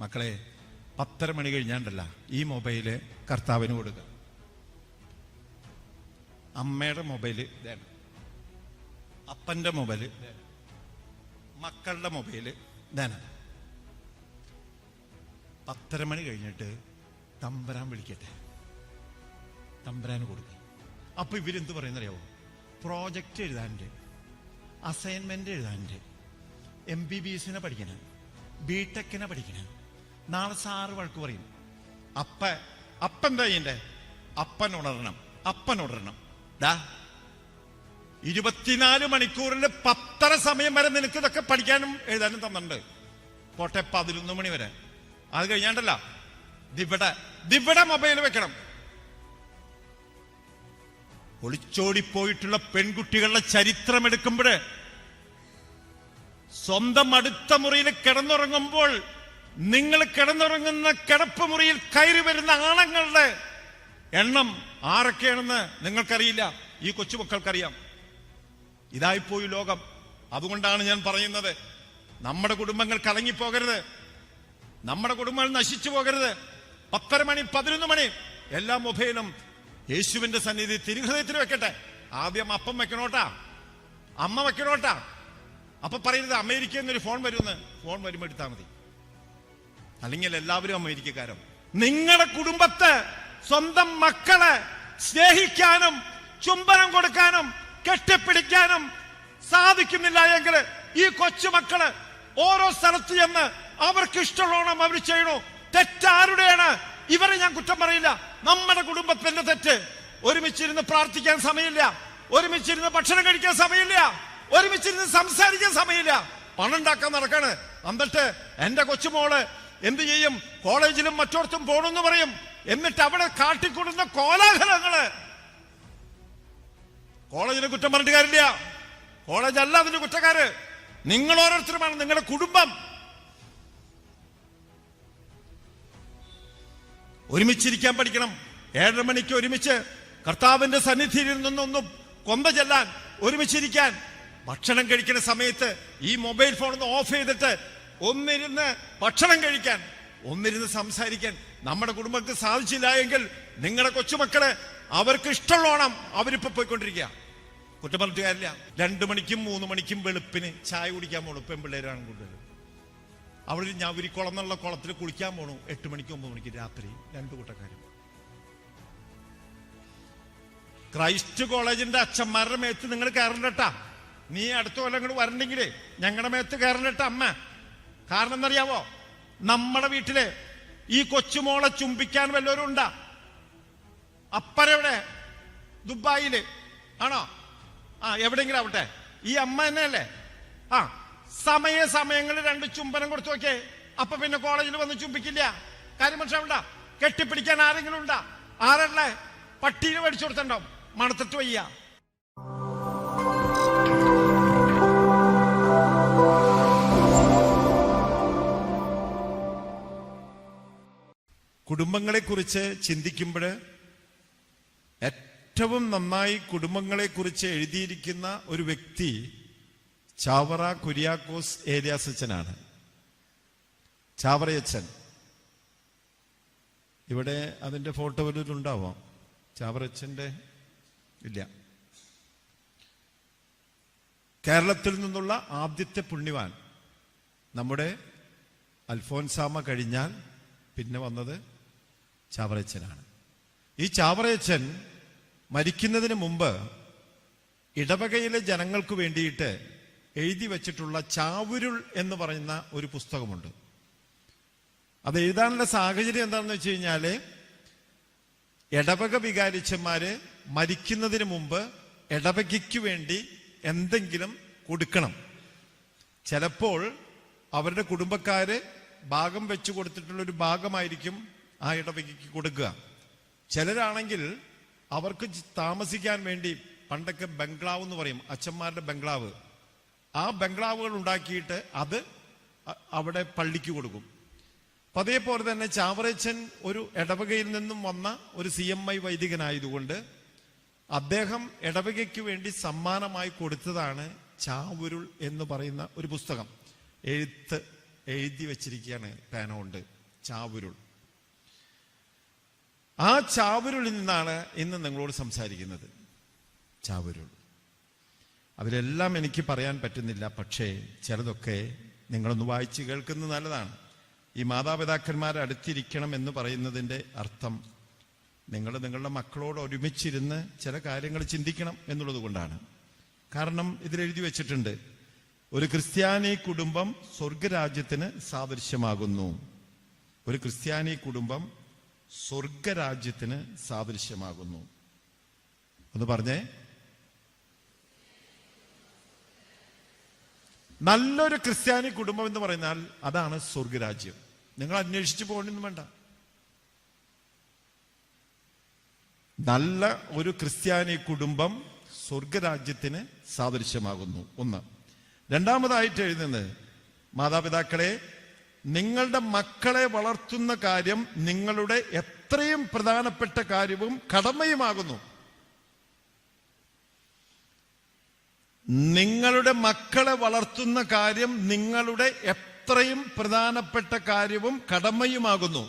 മക്കളെ 10:30 മണി കഴിഞ്ഞാണ്ടല്ല ഈ മൊബൈല് കർത്താവിന് കൊടുക്കുക. അമ്മയുടെ മൊബൈല് ഇതാണ്, അപ്പന്റെ മൊബൈല് ഇതാണ്, മക്കളുടെ മൊബൈല് ഇതാണ്. 10:30 മണി കഴിഞ്ഞിട്ട് തമ്പുരാൻ വിളിക്കട്ടെ, തമ്പുരാന് കൊടുക്കുക. അപ്പൊ ഇവരെന്ത് പറയുന്നറിയാവോ? പ്രോജക്റ്റ് എഴുതാനുണ്ട്, അസൈൻമെന്റ് എഴുതാനുണ്ട്, MBBS പഠിക്കണം, BTech പഠിക്കണം. നാളെ സാറ് വഴക്ക് പറയും. അപ്പൻ ചെയ്യണ്ടേ? അപ്പൻ ഉണരണം. 24 മണിക്കൂറിൽ 10:30 സമയം വരെ നിനക്ക് ഇതൊക്കെ പഠിക്കാനും എഴുതാനും തന്നിട്ടുണ്ട്. പോട്ടെ 11 മണി വരെ. അത് കഴിഞ്ഞാണ്ടല്ല ദിവടെ മൊബൈൽ വെക്കണം. ഒളിച്ചോടിപ്പോയിട്ടുള്ള പെൺകുട്ടികളുടെ ചരിത്രം എടുക്കുമ്പോഴ് സ്വന്തം അടുത്ത മുറിയിൽ കിടന്നുറങ്ങുമ്പോൾ നിങ്ങൾ കിടന്നുറങ്ങുന്ന കിടപ്പ് മുറിയിൽ കയറി വരുന്ന ആണുങ്ങളുടെ എണ്ണം ആരൊക്കെയാണെന്ന് നിങ്ങൾക്കറിയില്ല, ഈ കൊച്ചുമക്കൾക്കറിയാം. ഇതായിപ്പോയി ലോകം. അതുകൊണ്ടാണ് ഞാൻ പറയുന്നത്, നമ്മുടെ കുടുംബങ്ങൾ കലങ്ങിപ്പോകരുത്, നമ്മുടെ കുടുംബങ്ങൾ നശിച്ചു പോകരുത്. 10:30 മണി 11 മണി എല്ലാ മൊബൈലും യേശുവിന്റെ സന്നിധി തിരുഹൃദയത്തിൽ വെക്കട്ടെ. ആദ്യം അപ്പം വെക്കണോട്ടാ, അമ്മ വെക്കണോട്ടാ. അപ്പൊ പറയുന്നത് അമേരിക്കയിൽ നിന്നൊരു ഫോൺ വരുമെന്ന്. ഫോൺ വരുമ്പോൾ എടുത്താൽ മതി, അല്ലെങ്കിൽ എല്ലാവരും അമേരിക്കക്കാരും. നിങ്ങളുടെ കുടുംബത്തെ, സ്വന്തം മക്കളെ സ്നേഹിക്കാനും ചുംബനം കൊടുക്കാനും കെട്ടിപ്പിടിക്കാനും സാധിക്കുന്നില്ല എങ്കിൽ ഈ കൊച്ചുമക്കള് ഓരോ സ്ഥലത്ത് ചെന്ന് അവർക്ക് ഇഷ്ടമുള്ളോണം അവർ ചെയ്യണോ. തെറ്റാരുടെയാണ്? ഇവരെ ഞാൻ കുറ്റം പറയില്ല, നമ്മുടെ കുടുംബത്തിന്റെ തെറ്റ്. ഒരുമിച്ചിരുന്ന് പ്രാർത്ഥിക്കാൻ സമയമില്ല, ഒരുമിച്ചിരുന്ന് ഭക്ഷണം കഴിക്കാൻ സമയമില്ല, ഒരുമിച്ചിരുന്ന് സംസാരിക്കാൻ സമയമില്ല, പണം ഉണ്ടാക്കാൻ നടക്കാണ്. എന്നിട്ട് എന്റെ കൊച്ചുമോള് എന്ത് ചെയ്യും? കോളേജിലും മറ്റോടത്തും പോണെന്ന് പറയും. എന്നിട്ട് അവിടെ കാട്ടിക്കൊടുന്ന കോലാഹലങ്ങള്. കോളേജിനെ കുറ്റം പറഞ്ഞിട്ട് കാര്യമില്ല, കോളേജ് അല്ല അതിന്റെ കുറ്റക്കാര്, നിങ്ങൾ ഓരോരുത്തരുമാണ്, നിങ്ങളുടെ കുടുംബം. ഒരുമിച്ചിരിക്കാൻ പഠിക്കണം. 7:30 മണിക്ക് ഒരുമിച്ച് കർത്താവിന്റെ സന്നിധിയിൽ നിന്നൊന്നും കൊന്ത ചെല്ലാൻ, ഒരുമിച്ചിരിക്കാൻ. ഭക്ഷണം കഴിക്കുന്ന സമയത്ത് ഈ മൊബൈൽ ഫോൺ ഒന്ന് ഓഫ് ചെയ്തിട്ട് ഒന്നിരുന്ന് ഭക്ഷണം കഴിക്കാൻ, ഒന്നിരുന്ന് സംസാരിക്കാൻ നമ്മുടെ കുടുംബങ്ങൾക്ക് സാധിച്ചില്ല എങ്കിൽ നിങ്ങളുടെ കൊച്ചുമക്കളെ അവർക്ക് ഇഷ്ടമുള്ളോണം അവരിപ്പോ പോയിക്കൊണ്ടിരിക്കുക. കുറ്റം പറഞ്ഞിട്ട് കാര്യമില്ല. 2 മണിക്കും 3 മണിക്കും വെളുപ്പിന് ചായ കുടിക്കാൻ പോണു പെൺപിള്ളേരാണ് കൂടുതൽ. അവിടെ ഞാവരിക്കുളം എന്നുള്ള കുളത്തിൽ കുളിക്കാൻ പോണു 8 മണിക്ക് 9 മണിക്ക് രാത്രി. 2 കൂട്ടക്കാരും. ക്രൈസ്റ്റ് കോളേജിന്റെ അച്ഛന്മാരുടെ മേത്ത് നിങ്ങൾ കയറണ്ടട്ടാ. നീ അടുത്ത കൊല്ലം ഇങ്ങോട്ട് വരണ്ടെങ്കിലേ ഞങ്ങളുടെ മേത്ത് കയറണ്ടട്ട അമ്മ. കാരണം എന്നറിയാവോ? നമ്മുടെ വീട്ടില് ഈ കൊച്ചുമോളെ ചുംബിക്കാൻ വല്ലവരും ഉണ്ടാ? അപ്പരെവിടെ? ദുബായില് ആണോ? എവിടെയെങ്കിലും ആവട്ടെ, ഈ അമ്മ തന്നെയല്ലേ? സമയങ്ങളിൽ 2 ചുംബനം കൊടുത്തു നോക്കേ. അപ്പൊ പിന്നെ കോളേജിൽ വന്ന് ചുംബിക്കില്ല. കാര്യം മനസ്സിലാവണ്ട. കെട്ടിപ്പിടിക്കാൻ ആരെങ്കിലും ഉണ്ടാ? ആരല്ലേ? പട്ടീനെ മേടിച്ചു കൊടുത്തിട്ടുണ്ടാവും, മണത്തിട്ട് വയ്യ. കുടുംബങ്ങളെക്കുറിച്ച് ചിന്തിക്കുമ്പോൾ ഏറ്റവും നന്നായി കുടുംബങ്ങളെക്കുറിച്ച് എഴുതിയിരിക്കുന്ന ഒരു വ്യക്തി ചാവറ കുര്യാക്കോസ് ഏലിയാസച്ചനാണ്. ചാവറയച്ചൻ. ഇവിടെ അതിന്റെ ഫോട്ടോ വല്ലതും ഉണ്ടാവാം? ചാവറയച്ചന്റെ ഇല്ല. കേരളത്തിൽ നിന്നുള്ള ആദ്യത്തെ പുണ്യവാൻ. നമ്മുടെ അൽഫോൻസാമ കഴിഞ്ഞാൽ പിന്നെ വന്നത് ചാവറയച്ചനാണ്. ഈ ചാവറയച്ചൻ മരിക്കുന്നതിന് മുമ്പ് ഇടവകയിലെ ജനങ്ങൾക്ക് വേണ്ടിയിട്ട് എഴുതി വച്ചിട്ടുള്ള ചാവുരുൾ എന്ന് പറയുന്ന ഒരു പുസ്തകമുണ്ട്. അത് എഴുതാനുള്ള സാഹചര്യം എന്താണെന്ന് വെച്ച് കഴിഞ്ഞാല് ഇടവക വികാരിച്ചന്മാര് മരിക്കുന്നതിന് മുമ്പ് ഇടവകയ്ക്ക് വേണ്ടി എന്തെങ്കിലും കൊടുക്കണം. ചിലപ്പോൾ അവരുടെ കുടുംബക്കാര് ഭാഗം വെച്ചു കൊടുത്തിട്ടുള്ള ഒരു ഭാഗമായിരിക്കും ആ ഇടവകയ്ക്ക് കൊടുക്കുക. ചിലരാണെങ്കിൽ അവർക്ക് താമസിക്കാൻ വേണ്ടി, പണ്ടൊക്കെ ബംഗ്ലാവ് എന്ന് പറയും, അച്ഛന്മാരുടെ ബംഗ്ലാവ്, ആ ബംഗ്ലാവുകൾ ഉണ്ടാക്കിയിട്ട് അത് അവിടെ പള്ളിക്ക് കൊടുക്കും. അപ്പൊ അതേപോലെ തന്നെ ചാവറയച്ചൻ ഒരു ഇടവകയിൽ നിന്നും വന്ന ഒരു CMI വൈദികനായതുകൊണ്ട് അദ്ദേഹം ഇടവകയ്ക്ക് വേണ്ടി സമ്മാനമായി കൊടുത്തതാണ് ചാവുരുൾ എന്ന് പറയുന്ന ഒരു പുസ്തകം. എഴുത്ത് എഴുതി വച്ചിരിക്കുകയാണ് പേന കൊണ്ട്, ചാവുരുൾ. ആ ചാവുരുളിൽ നിന്നാണ് ഇന്ന് നിങ്ങളോട് സംസാരിക്കുന്നത്. ചാവുരുൾ, അതിലെല്ലാം എനിക്ക് പറയാൻ പറ്റുന്നില്ല. പക്ഷേ ചിലതൊക്കെ നിങ്ങളൊന്ന് വായിച്ച് കേൾക്കുന്നത് നല്ലതാണ്. ഈ മാതാപിതാക്കന്മാരെ അടുത്തിരിക്കണം എന്ന് പറയുന്നതിൻ്റെ അർത്ഥം നിങ്ങൾ നിങ്ങളുടെ മക്കളോട് ഒരുമിച്ചിരുന്ന് ചില കാര്യങ്ങൾ ചിന്തിക്കണം എന്നുള്ളത് കൊണ്ടാണ്. കാരണം ഇതിലെഴുതി വെച്ചിട്ടുണ്ട്, ഒരു ക്രിസ്ത്യാനി കുടുംബം സ്വർഗരാജ്യത്തിന് സാദൃശ്യമാകുന്നു. ഒരു ക്രിസ്ത്യാനി കുടുംബം സ്വർഗരാജ്യത്തിന് സാദൃശ്യമാകുന്നു. ഒന്ന് പറഞ്ഞേ. നല്ലൊരു ക്രിസ്ത്യാനി കുടുംബം എന്ന് പറഞ്ഞാൽ അതാണ് സ്വർഗരാജ്യം. നിങ്ങൾ അന്വേഷിച്ചു പോകണമെന്നും വേണ്ട. നല്ല ഒരു ക്രിസ്ത്യാനി കുടുംബം സ്വർഗരാജ്യത്തിന് സാദൃശ്യമാകുന്നു. ഒന്ന്. രണ്ടാമതായിട്ട് എഴുതുന്നത്, മാതാപിതാക്കളെ, നിങ്ങളുടെ മക്കളെ വളർത്തുന്ന കാര്യം നിങ്ങളുടെ എത്രയും പ്രധാനപ്പെട്ട കാര്യവും കടമയുമാകുന്നു. നിങ്ങളുടെ മക്കളെ വളർത്തുന്ന കാര്യം നിങ്ങളുടെ എത്രയും പ്രധാനപ്പെട്ട കാര്യവും കടമയുമാകുന്നു.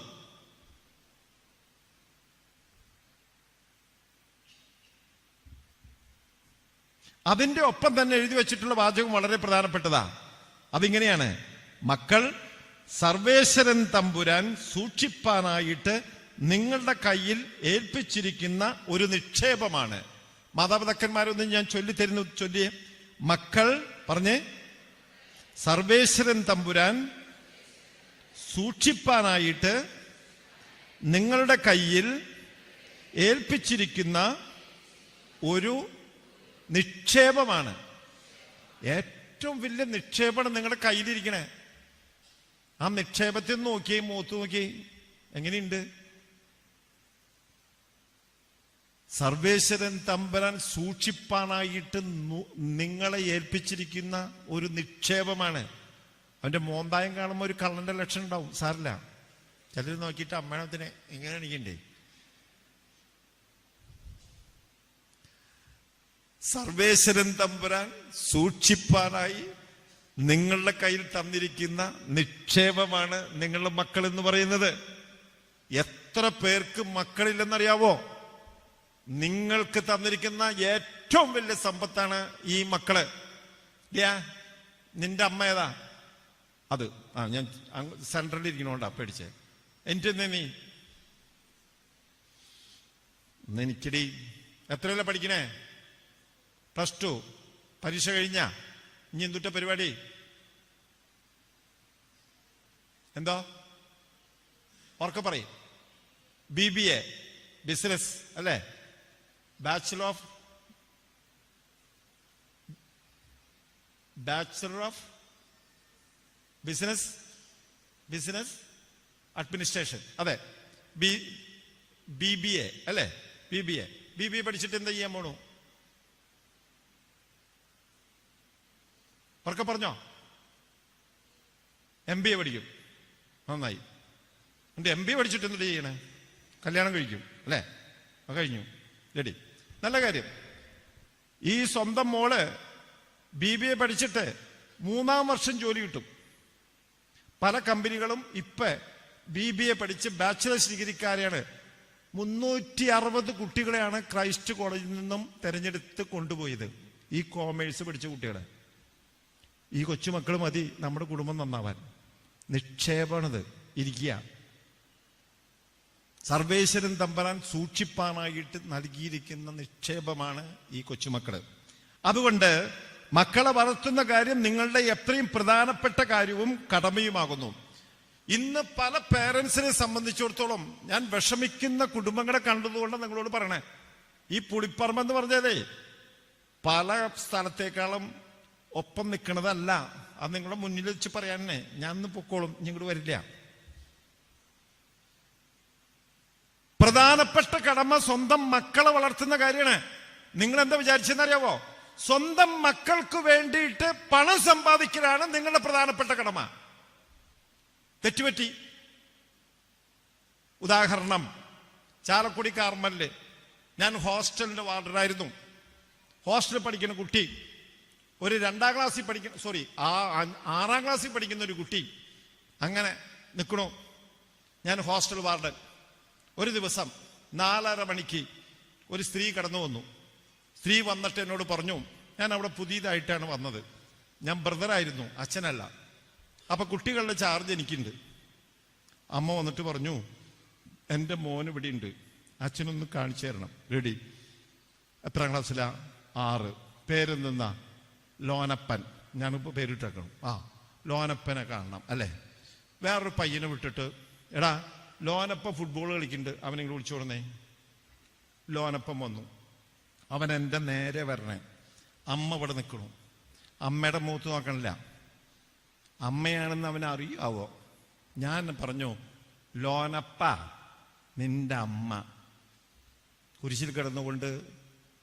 അതിന്റെ ഒപ്പം തന്നെ എഴുതി വെച്ചിട്ടുള്ള വാചകം വളരെ പ്രധാനപ്പെട്ടതാ. അതിങ്ങനെയാണ്, മക്കൾ സർവേശ്വരൻ തമ്പുരാൻ സൂക്ഷിപ്പാനായിട്ട് നിങ്ങളുടെ കയ്യിൽ ഏൽപ്പിച്ചിരിക്കുന്ന ഒരു നിക്ഷേപമാണ്. മാതാപിതാക്കന്മാരൊന്നും ഞാൻ ചൊല്ലിയെ. മക്കൾ പറഞ്ഞേ, സർവേശ്വരൻ തമ്പുരാൻ സൂക്ഷിപ്പാനായിട്ട് നിങ്ങളുടെ കയ്യിൽ ഏൽപ്പിച്ചിരിക്കുന്ന ഒരു നിക്ഷേപമാണ്. ഏറ്റവും വലിയ നിക്ഷേപമാണ് നിങ്ങളുടെ കയ്യിലിരിക്കണേ. ആ നിക്ഷേപത്തിൽ നോക്കി, മുഖത്ത് നോക്കി, എങ്ങനെയുണ്ട്? സർവേശ്വരൻ തമ്പുരാൻ സൂക്ഷിപ്പാനായിട്ട് നിങ്ങളെ ഏൽപ്പിച്ചിരിക്കുന്ന ഒരു നിക്ഷേപമാണ്. അവന്റെ മോന്തായം കാണുമ്പോൾ ഒരു കള്ളന്റെ ലക്ഷണം ഉണ്ടാവും, സാറില്ല. ചിലർ നോക്കിയിട്ട് അമ്മേണത്തിനെ ഇങ്ങനെ എണീക്കണ്ടേ. സർവേശ്വരൻ തമ്പുരാൻ സൂക്ഷിപ്പാനായി നിങ്ങളുടെ കയ്യിൽ തന്നിരിക്കുന്ന നിക്ഷേപമാണ് നിങ്ങളുടെ മക്കൾ എന്ന് പറയുന്നത്. എത്ര പേർക്ക് മക്കളില്ലെന്നറിയാവോ? നിങ്ങൾക്ക് തന്നിരിക്കുന്ന ഏറ്റവും വലിയ സമ്പത്താണ് ഈ മക്കള്. നിന്റെ അമ്മ ഏതാ? അത് ഞാൻ സെൻട്രലിൽ ഇരിക്കണോണ്ടാ പേടിച്ചേ. എൻ്റെ നീ എനിക്കടി എത്രയല്ല പഠിക്കണേ? +2 പരീക്ഷ കഴിഞ്ഞ. ഇനി എന്തുട്ട പരിപാടി? എന്തോ ഓർക്കെ പറയും. BBA ബിസിനസ് അല്ലേ? ബാച്ചുലർ ഓഫ് ബിസിനസ് അഡ്മിനിസ്ട്രേഷൻ, അതെ. BBA അല്ലേ? BBA പഠിച്ചിട്ട് എന്താ ചെയ്യാൻ പോണു? ഉറക്കെ പറഞ്ഞോ. MBA പഠിക്കും. നന്നായി. എന്റെ MBA പഠിച്ചിട്ട് എന്ത് ചെയ്യണേ? കല്യാണം കഴിക്കും അല്ലേ? കഴിഞ്ഞു, റെഡി, നല്ല കാര്യം. ഈ സ്വന്തം മോള് BBA പഠിച്ചിട്ട് 3-ാം വർഷം ജോലി കിട്ടും. പല കമ്പനികളും ഇപ്പൊ BBA പഠിച്ച് ബാച്ചിലേഴ്സ് ഡിഗ്രിക്കാരെയാണ് 360 കുട്ടികളെയാണ് ക്രൈസ്റ്റ് കോളേജിൽ നിന്നും തെരഞ്ഞെടുത്ത് കൊണ്ടുപോയത്. ഈ കോമേഴ്സ് പഠിച്ച കുട്ടികളെ. ഈ കൊച്ചുമക്കൾ മതി നമ്മുടെ കുടുംബം നന്നാവാൻ. നിക്ഷേപമാണത്. ഇരിക്കുക. സർവേശ്വരൻ തമ്പുരാൻ സൂക്ഷിപ്പാനായിട്ട് നൽകിയിരിക്കുന്ന നിക്ഷേപമാണ് ഈ കൊച്ചുമക്കള്. അതുകൊണ്ട് മക്കളെ വളർത്തുന്ന കാര്യം നിങ്ങളുടെ എത്രയും പ്രധാനപ്പെട്ട കാര്യവും കടമയുമാകുന്നു. ഇന്ന് പല പേരൻസിനെ സംബന്ധിച്ചിടത്തോളം ഞാൻ വിഷമിക്കുന്ന കുടുംബങ്ങളെ കണ്ടതുകൊണ്ട് നിങ്ങളോട് പറയണേ. ഈ പുളിപ്പറമ്പെന്ന് പറഞ്ഞതേ പല സ്ഥലത്തേക്കാളും ഒപ്പം നിൽക്കണതല്ല. അത് നിങ്ങളുടെ മുന്നിൽ വെച്ച് പറയാനേ ഞാൻ ഇന്ന് പൊക്കോളും, ഇങ്ങോട്ട് വരില്ല. പ്രധാനപ്പെട്ട കടമ സ്വന്തം മക്കളെ വളർത്തുന്ന കാര്യമാണ്. നിങ്ങൾ എന്താ വിചാരിച്ചെന്നറിയാവോ? സ്വന്തം മക്കൾക്ക് വേണ്ടിയിട്ട് പണം സമ്പാദിക്കലാണ് നിങ്ങളുടെ പ്രധാനപ്പെട്ട കടമ. തെറ്റുപറ്റി. ഉദാഹരണം, ചാലക്കുടി കാർമലില് ഞാൻ ഹോസ്റ്റലിന്റെ വാർഡനായിരുന്നു. ഹോസ്റ്റലിൽ പഠിക്കുന്ന കുട്ടി, ഒരു 2-ാം ക്ലാസ്സിൽ പഠിക്കുന്ന 6-ാം ക്ലാസ്സിൽ പഠിക്കുന്ന ഒരു കുട്ടി അങ്ങനെ നിൽക്കണു. ഞാൻ ഹോസ്റ്റൽ വാർഡൻ. ഒരു ദിവസം 4:30 മണിക്ക് ഒരു സ്ത്രീ കടന്നു വന്നു. സ്ത്രീ വന്നിട്ട് എന്നോട് പറഞ്ഞു, ഞാൻ അവിടെ പുതിയതായിട്ടാണ് വന്നത്, ഞാൻ ബ്രദറായിരുന്നു, അച്ഛനല്ല. അപ്പൊ കുട്ടികളുടെ ചാർജ് എനിക്കുണ്ട്. അമ്മ വന്നിട്ട് പറഞ്ഞു, എൻ്റെ മോൻ ഇവിടെ ഉണ്ട്, അച്ഛനൊന്ന് കാണിച്ചു തരണം. റെഡി. എത്രാം ക്ലാസ്സിലാ? 6. പേരെന്തെന്നാ? ലോനപ്പൻ. ഞാനിപ്പോ പേരിട്ടേക്കണം. ലോനപ്പനെ കാണണം അല്ലേ? വേറൊരു പയ്യനെ വിട്ടിട്ട്, എടാ ലോനപ്പ ഫുട്ബോൾ കളിക്കുന്നുണ്ട്, അവനെ വിളിച്ചു കൊടുന്നേ. ലോനപ്പം വന്നു. അവൻ എൻ്റെ നേരെ വരണേ. അമ്മ ഇവിടെ നിൽക്കണു. അമ്മയുടെ മുഖത്ത് നോക്കണില്ല. അമ്മയാണെന്ന് അവൻ അറിയാവോ? ഞാൻ പറഞ്ഞു, ലോനപ്പ നിന്റെ അമ്മ. കുരിശിൽ കിടന്നുകൊണ്ട്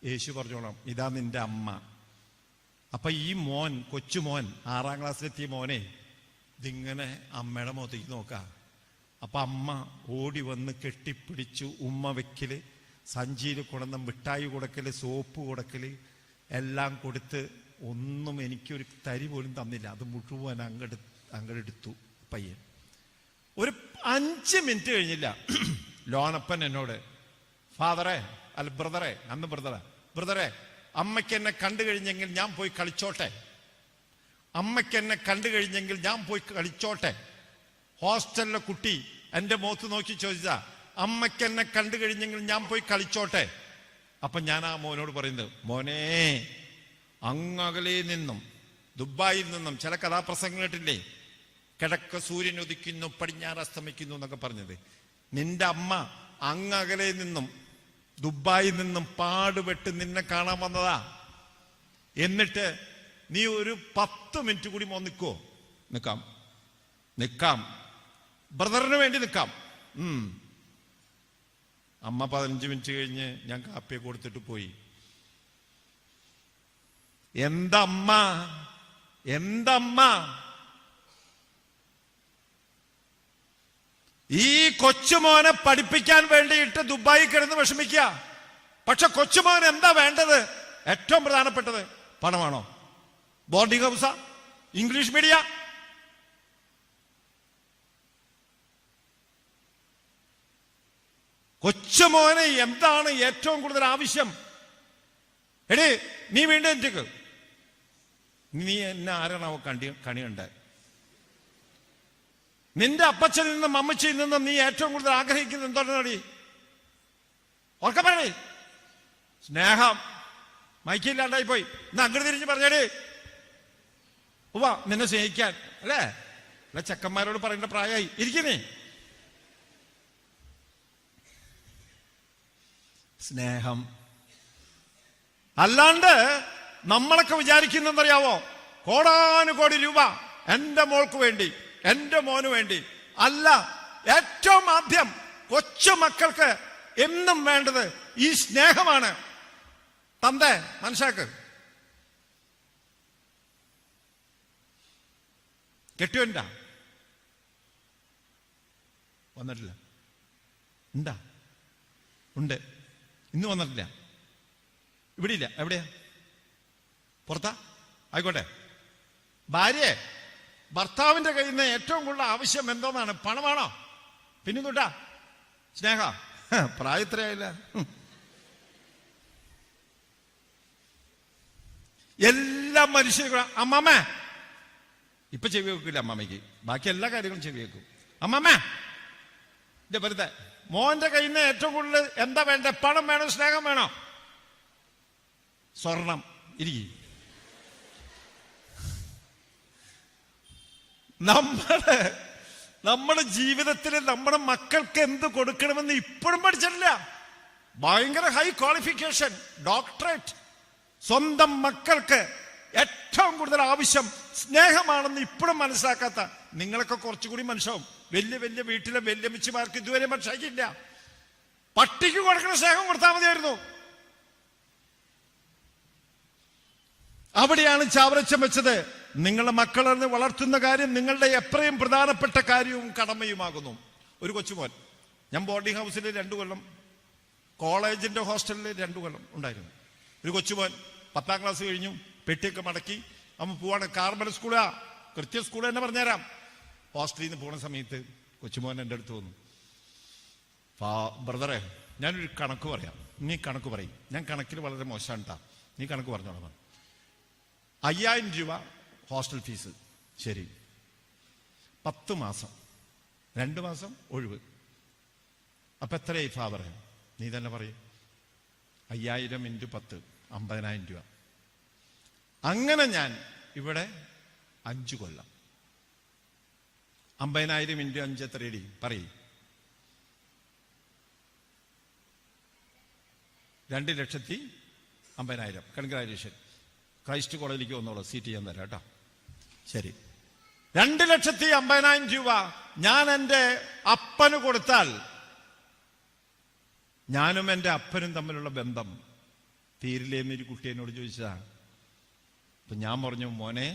യേശു പറഞ്ഞോളാം, ഇതാ നിന്റെ അമ്മ. അപ്പൊ ഈ മോൻ, കൊച്ചുമോൻ, 6ാം ക്ലാസ്സിലെത്തിയ മോനെ ഇതിങ്ങനെ അമ്മയുടെ മുഖത്തേക്ക് നോക്കാം. അപ്പൊ അമ്മ ഓടി വന്ന് കെട്ടിപ്പിടിച്ചു. ഉമ്മ വെക്കല്, സഞ്ചിയിൽ കൊണ്ടുവന്ന മിഠായി കൊടുക്കല്, സോപ്പ് കൊടുക്കല് എല്ലാം കൊടുത്ത് ഒന്നും എനിക്കൊരു തരി പോലും തന്നില്ല. അത് മുഴുവൻ അങ്ങടെടുത്തു പയ്യൻ. ഒരു 5 മിനിറ്റ് കഴിഞ്ഞില്ല, ലോനപ്പൻ എന്നോട്, ഫാദറെ, അല്ല ബ്രദറെ, അന്ന് ബ്രദറെ, അമ്മയ്ക്ക് എന്നെ കണ്ടു കഴിഞ്ഞെങ്കിൽ ഞാൻ പോയി കളിച്ചോട്ടെ, അമ്മയ്ക്ക് എന്നെ കണ്ടു കഴിഞ്ഞെങ്കിൽ ഞാൻ പോയി കളിച്ചോട്ടെ. ഹോസ്റ്റലിലെ കുട്ടി എൻ്റെ മുഖത്ത് നോക്കി ചോദിച്ചാ, അമ്മയ്ക്ക് എന്നെ കണ്ടു കഴിഞ്ഞെങ്കിൽ ഞാൻ പോയി കളിച്ചോട്ടെ. അപ്പൊ ഞാൻ ആ മോനോട് പറയുന്നത്, മോനെ, അങ്ങകലെ നിന്നും, ദുബായിൽ നിന്നും ചില കഥാപ്രസംഗം കേട്ടില്ലേ, കിഴക്ക് സൂര്യൻ ഉദിക്കുന്നു പടിഞ്ഞാറ് അസ്തമിക്കുന്നു എന്നൊക്കെ പറഞ്ഞത്. നിന്റെ അമ്മ അങ്ങകലെ നിന്നും, ദുബായിൽ നിന്നും പാടുപെട്ട് നിന്നെ കാണാൻ വന്നതാ. എന്നിട്ട് നീ ഒരു 10 മിനിറ്റ് കൂടി നിൽക്കുവോ? നിക്കാം, ബ്രദറിന് വേണ്ടി നിൽക്കാം. അമ്മ 15 മിനിറ്റ് കഴിഞ്ഞ് ഞാൻ കാപ്പിയെ കൊടുത്തിട്ട് പോയി. എന്തമ്മ, ഈ കൊച്ചുമോനെ പഠിപ്പിക്കാൻ വേണ്ടിയിട്ട് ദുബായി കിടന്ന് വിഷമിക്കുക. പക്ഷെ കൊച്ചുമോൻ എന്താ വേണ്ടത്? ഏറ്റവും പ്രധാനപ്പെട്ടത് പണമാണോ? ബോർഡിംഗ് ഹൗസാ? English media? കൊച്ചുമോന് എന്താണ് ഏറ്റവും കൂടുതൽ ആവശ്യം? എടേ, നീ വീണ്ടും എനിക്ക്, നീ എന്നെ ആരാണാവോ കണി കണ്ട? നിന്റെ അപ്പച്ചനിൽ നിന്നും അമ്മച്ചിയിൽ നിന്നും നീ ഏറ്റവും കൂടുതൽ ആഗ്രഹിക്കുന്നത് എന്തോടി? ഓർക്ക പറയണേ. സ്നേഹം. മൈക്കില്ലാണ്ടായി പോയി. ഇന്ന് അങ്ങോട്ട് തിരിഞ്ഞ് പറഞ്ഞേടേ, ഉവ്വ നിന്നെ സ്നേഹിക്കാൻ അല്ലേ? അല്ല, ചെക്കന്മാരോട് പറയേണ്ട പ്രായമായി ഇരിക്കുന്നേ. സ്നേഹം. അല്ലാണ്ട് നമ്മളൊക്കെ വിചാരിക്കുന്നറിയാവോ, കോടാനുകോടി രൂപ എന്റെ മോൾക്ക് വേണ്ടി, എന്റെ മോന് വേണ്ടി അല്ല. ഏറ്റവും ആദ്യം കൊച്ചു മക്കൾക്ക് എന്നും വേണ്ടത് ഈ സ്നേഹമാണ്. തന്തേ, മനസ്സിലാക്ക്. കെട്ടിയോണ്ടാ? വന്നിട്ടില്ല. ഉണ്ടാ? ഉണ്ട്. ഇന്ന് വന്നിട്ടില്ല. ഇവിടെ ഇല്ല. എവിടെയാ? പുറത്താ? ആയിക്കോട്ടെ. ഭാര്യയെ, ഭർത്താവിന്റെ കയ്യിൽ നിന്ന് ഏറ്റവും കൂടുതൽ ആവശ്യം എന്തോന്നാണ്? പണമാണോ? പിന്നെ തൊട്ടാ സ്നേഹ. പ്രായത്രയായില്ല. എല്ലാ മനുഷ്യരും അമ്മമ്മ ഇപ്പൊ ചെവി വെക്കില്ല അമ്മമ്മയ്ക്ക്, ബാക്കി എല്ലാ കാര്യങ്ങളും ചെവി വെക്കും. അമ്മമ്മ വെറുതെ. മോന്റെ കയ്യിൽ നിന്ന് ഏറ്റവും കൂടുതൽ എന്താ വേണ്ട? പണം വേണോ? സ്നേഹം വേണോ? സ്വർണം. ഇരിക്കും. നമ്മുടെ ജീവിതത്തിൽ നമ്മുടെ മക്കൾക്ക് എന്ത് കൊടുക്കണമെന്ന് ഇപ്പോഴും പഠിച്ചിട്ടില്ല. ഭയങ്കര ഹൈ ക്വാളിഫിക്കേഷൻ, ഡോക്ടറേറ്റ്. സ്വന്തം മക്കൾക്ക് ഏറ്റവും കൂടുതൽ ആവശ്യം സ്നേഹമാണെന്ന് ഇപ്പോഴും മനസ്സിലാക്കാത്ത നിങ്ങളൊക്കെ കുറച്ചുകൂടി മനസ്സിലാവും. വലിയ വലിയ വീട്ടിലെ വല്യമ്മച്ചിമാർക്ക് ഇതുവരെ മനസ്സിലാക്കിയില്ല. പട്ടിക്ക് കൊടുക്കുന്ന സ്നേഹം കൊടുത്താൽ മതിയായിരുന്നു. അവിടെയാണ് ചാവറച്ചം വെച്ചത്. നിങ്ങളുടെ മക്കളെ വളർത്തുന്ന കാര്യം നിങ്ങളുടെ എത്രയും പ്രധാനപ്പെട്ട കാര്യവും കടമയുമാകുന്നു. ഒരു കൊച്ചുമോൻ, ഞാൻ ബോർഡിംഗ് ഹൗസിൽ 2 കൊല്ലം, കോളേജിന്റെ ഹോസ്റ്റലിൽ 2 കൊല്ലം ഉണ്ടായിരുന്നു. ഒരു കൊച്ചുമോൻ 10ാം ക്ലാസ് കഴിഞ്ഞു, പെട്ടിയൊക്കെ മടക്കി അവൻ പോവാണ്. കാർമൽ സ്കൂളാ, കൃത്യ സ്കൂൾ തന്നെ പറഞ്ഞുതരാം. ഹോസ്റ്റലിൽ നിന്ന് പോണ സമയത്ത് കൊച്ചുമോൻ എൻ്റെ അടുത്ത് വന്നു. ബ്രദറെ, ഞാനൊരു കണക്ക് പറയാം, നീ കണക്ക് പറയും. ഞാൻ കണക്കിൽ വളരെ മോശമാണ് കേട്ടോ, നീ കണക്ക് പറഞ്ഞോളാം. 5000 രൂപ ഹോസ്റ്റൽ ഫീസ്. ശരി, 10 മാസം, 2 മാസം ഒഴിവ്. അപ്പൊ എത്രയായി ഫാദറെ? നീ തന്നെ പറയും. 5000 × 10, 50,000 രൂപ. അങ്ങനെ ഞാൻ ഇവിടെ 5 കൊല്ലം. 50,000 × 5 എത്രയടി പറയും? 2,50,000. കൺഗ്രാജുലേഷൻ. ക്രൈസ്റ്റ് കോളേജിലേക്ക് വന്നോളൂ, സീറ്റ് ചെയ്യാൻ തരാം കേട്ടോ. ശരി, 2,50,000 രൂപ ഞാൻ എൻ്റെ അപ്പന് കൊടുത്താൽ ഞാനും എൻ്റെ അപ്പനും തമ്മിലുള്ള ബന്ധം തീരില്ലേ എന്നൊരു കുട്ടി എന്നോട് ചോദിച്ചതാണ്. അപ്പൊ ഞാൻ പറഞ്ഞു, മോനെ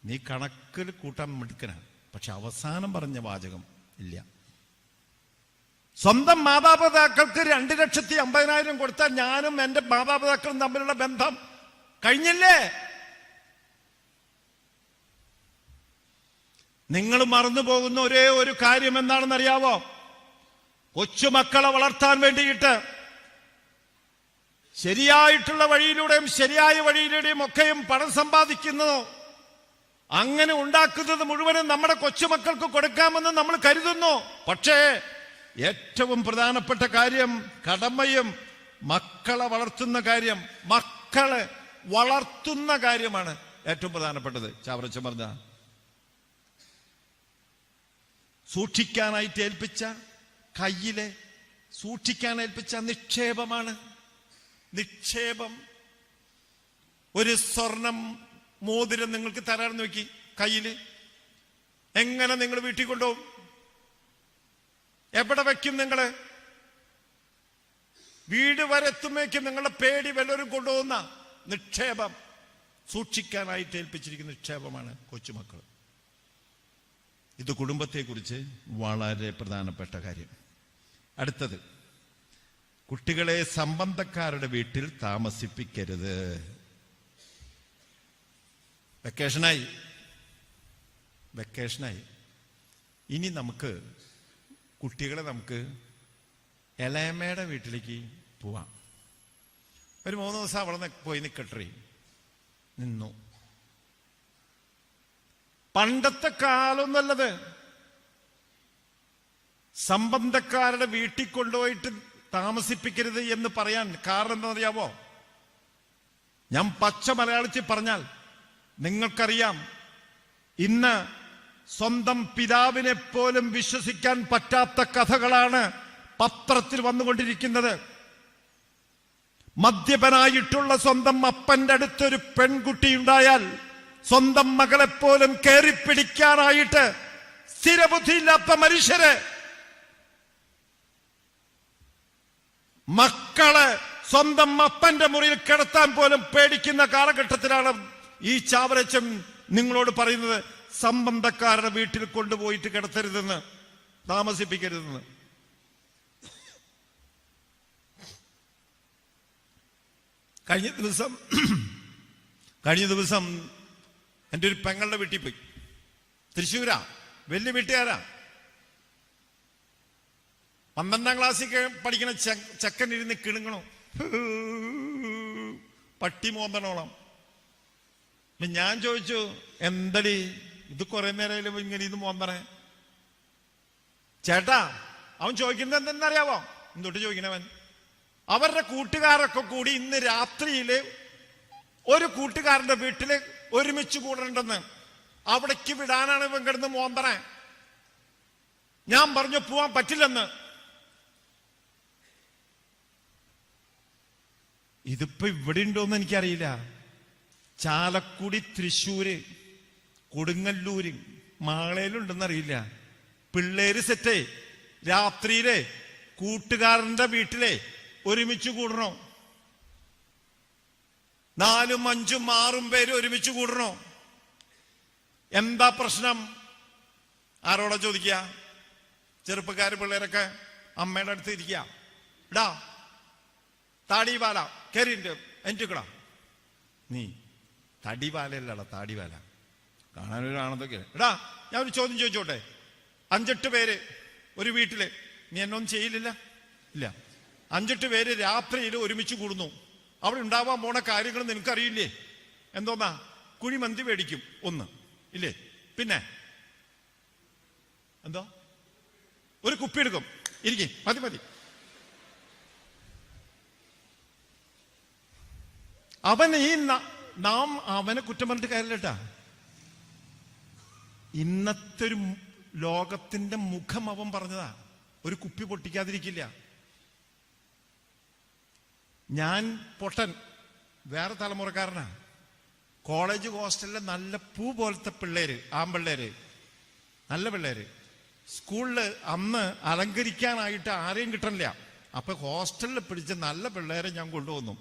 നീ കണക്കിൽ കൂട്ടാൻ മിടുക്കനാണ്, പക്ഷെ അവസാനം പറഞ്ഞ വാചകം ഇല്ല. സ്വന്തം മാതാപിതാക്കൾക്ക് 2,50,000 കൊടുത്താൽ ഞാനും എൻ്റെ മാതാപിതാക്കളും തമ്മിലുള്ള ബന്ധം കഴിഞ്ഞില്ലേ? നിങ്ങൾ മറന്നു പോകുന്ന ഒരേ ഒരു കാര്യം എന്താണെന്നറിയാവോ? കൊച്ചുമക്കളെ വളർത്താൻ വേണ്ടിയിട്ട് ശരിയായിട്ടുള്ള വഴിയിലൂടെയും ശരിയായ വഴിയിലൂടെയും ഒക്കെയും പണം സമ്പാദിക്കുന്നതോ അങ്ങനെ ഉണ്ടാക്കുന്നത് മുഴുവനും നമ്മുടെ കൊച്ചുമക്കൾക്ക് കൊടുക്കാമെന്ന് നമ്മൾ കരുതുന്നു. പക്ഷേ ഏറ്റവും പ്രധാനപ്പെട്ട കാര്യം കടമയും മക്കളെ വളർത്തുന്ന കാര്യം, മക്കളെ വളർത്തുന്ന കാര്യമാണ് ഏറ്റവും പ്രധാനപ്പെട്ടത്. ചാവറച്ചൻ പറഞ്ഞ സൂക്ഷിക്കാനായിട്ട് ഏൽപ്പിച്ച, കയ്യിലെ സൂക്ഷിക്കാൻ ഏൽപ്പിച്ച നിക്ഷേപമാണ്. നിക്ഷേപം. ഒരു സ്വർണം മോതിരം നിങ്ങൾക്ക് തരാൻ നോക്കി കയ്യില്, എങ്ങനെ നിങ്ങൾ വീട്ടിൽ കൊണ്ടുപോകും? എവിടെ വെക്കും നിങ്ങള്? വീട് വരെ എത്തുമ്പോഴേക്കും നിങ്ങളെ പേടി വല്ലവരും കൊണ്ടുപോകുന്ന നിക്ഷേപം, സൂക്ഷിക്കാനായിട്ട് ഏൽപ്പിച്ചിരിക്കുന്ന നിക്ഷേപമാണ് കൊച്ചുമക്കൾ. ഇത് കുടുംബത്തെക്കുറിച്ച് വളരെ പ്രധാനപ്പെട്ട കാര്യം. അടുത്തത്, കുട്ടികളെ സംബന്ധക്കാരുടെ വീട്ടിൽ താമസിപ്പിക്കരുത്. വെക്കേഷനായി ഇനി നമുക്ക് കുട്ടികളെ നമുക്ക് എളയമ്മയുടെ വീട്ടിലേക്ക് പോവാം. ഒരു 3 ദിവസം അവിടെ പോയി നിൽക്കട്ടെ. നിന്നു. പണ്ടത്തെ കാലം നല്ലത്. സംബന്ധക്കാരുടെ വീട്ടിൽ കൊണ്ടുപോയിട്ട് താമസിപ്പിക്കരുത് എന്ന് പറയാൻ കാരണം എന്താണെന്നറിയാവോ? ഞാൻ പച്ച മലയാളത്തിൽ പറഞ്ഞാൽ നിങ്ങൾക്കറിയാം, ഇന്ന് സ്വന്തം പിതാവിനെ പോലും വിശ്വസിക്കാൻ പറ്റാത്ത കഥകളാണ് പത്രത്തിൽ വന്നുകൊണ്ടിരിക്കുന്നത്. മദ്യപനായിട്ടുള്ള സ്വന്തം അപ്പന്റെ അടുത്തൊരു പെൺകുട്ടി ഉണ്ടായാൽ സ്വന്തം മകളെപ്പോലും കയറിപ്പിടിക്കാനായിട്ട് സ്ഥിരബുദ്ധിയില്ലാത്ത മനുഷ്യര് മക്കളെ സ്വന്തം അപ്പന്റെ മുറിയിൽ കിടത്താൻ പോലും പേടിക്കുന്ന കാലഘട്ടത്തിലാണ് ഈ ചാവറച്ചൻ നിങ്ങളോട് പറയുന്നത് സംബന്ധക്കാരുടെ വീട്ടിൽ കൊണ്ടുപോയിട്ട് കിടത്തരുതെന്ന്, താമസിപ്പിക്കരുതെന്ന്. കഴിഞ്ഞ ദിവസം എൻ്റെ ഒരു പെങ്ങളുടെ വീട്ടിൽ പോയി. തൃശ്ശൂരാ, വലിയ വീട്ടുകാരാ. 12ാം ക്ലാസ്സിൽ പഠിക്കുന്ന ചെക്കൻ ഇരുന്ന് കിണുങ്ങണോ, പട്ടി മോന്തണോളം. ഞാൻ ചോദിച്ചു, എന്തടി ഇത് കുറെ നേരം ഇങ്ങനെ ഇത് മോന്തണേ? ചേട്ടാ, അവൻ ചോദിക്കുന്നത് എന്തെന്നറിയാവോ? എന്തൊട്ട് ചോദിക്കണവൻ? അവരുടെ കൂട്ടുകാരൊക്കെ കൂടി ഇന്ന് രാത്രിയില് ഒരു കൂട്ടുകാരന്റെ വീട്ടില് ഒരുമിച്ച് കൂടണ്ടെന്ന്, അവിടേക്ക് വിടാനാണ് ഇവൻ കിടന്ന് മോന്തണേ. ഞാൻ പറഞ്ഞു പോവാൻ പറ്റില്ലെന്ന്. ഇതിപ്പോ ഇവിടെ ഉണ്ടോന്ന് എനിക്കറിയില്ല. ചാലക്കുടി, തൃശ്ശൂര്, കൊടുങ്ങല്ലൂര്, മാളയിലുണ്ടെന്നറിയില്ല. പിള്ളേര് സെറ്റേ രാത്രിയിലെ കൂട്ടുകാരന്റെ വീട്ടിലെ ഒരുമിച്ച് കൂടണോ? 4, 5, 6 പേര് ഒരുമിച്ച് കൂടണോ? എന്താ പ്രശ്നം? ആരോടാ ചോദിക്കുക? ചെറുപ്പക്കാര് പിള്ളേരൊക്കെ അമ്മയുടെ അടുത്ത് ഇരിക്കുക. ഇടാ താടിവാല കയറിണ്ട് എന്റുക്കടാ. നീ തടിവാലല്ലടാ, താടിവാല. കാണാനൊരു ആണെന്നൊക്കെ. എടാ, ഞാൻ ഒരു ചോദ്യം ചോദിച്ചോട്ടെ? 5-8 പേര് ഒരു വീട്ടില്, നീ എന്നൊന്നും ചെയ്യില്ല? ഇല്ല. 5-8 പേര് രാത്രിയിൽ ഒരുമിച്ച് കൂടുന്നു. അവിടെ ഉണ്ടാവാൻ പോണ കാര്യങ്ങൾ നിനക്കറിയില്ലേ? എന്തോന്നാ? കുഴിമന്തി മേടിക്കും ഒന്ന്, ഇല്ലേ? പിന്നെ എന്തോ ഒരു കുപ്പി എടുക്കും. ഇരിക്കും, മതി. അവൻ നാം അവനെ കുറ്റം പറഞ്ഞിട്ട് കാര്യമില്ലട്ടാ. ഇന്നത്തെ ഒരു ലോകത്തിന്റെ മുഖം അവൻ പറഞ്ഞതാ. ഒരു കുപ്പി പൊട്ടിക്കാതിരിക്കില്ല. ഞാൻ പൊട്ടൻ, വേറെ തലമുറക്കാരനാ. കോളേജ് ഹോസ്റ്റലിലെ നല്ല പൂ പോലത്തെ പിള്ളേര്, ആൺപിള്ളേര്, നല്ല പിള്ളേര്, സ്കൂളില് അന്ന് അലങ്കരിക്കാനായിട്ട് ആരെയും കിട്ടണില്ല. അപ്പൊ ഹോസ്റ്റലിൽ പിടിച്ച നല്ല പിള്ളേരെ ഞാൻ കൊണ്ടുവന്നു.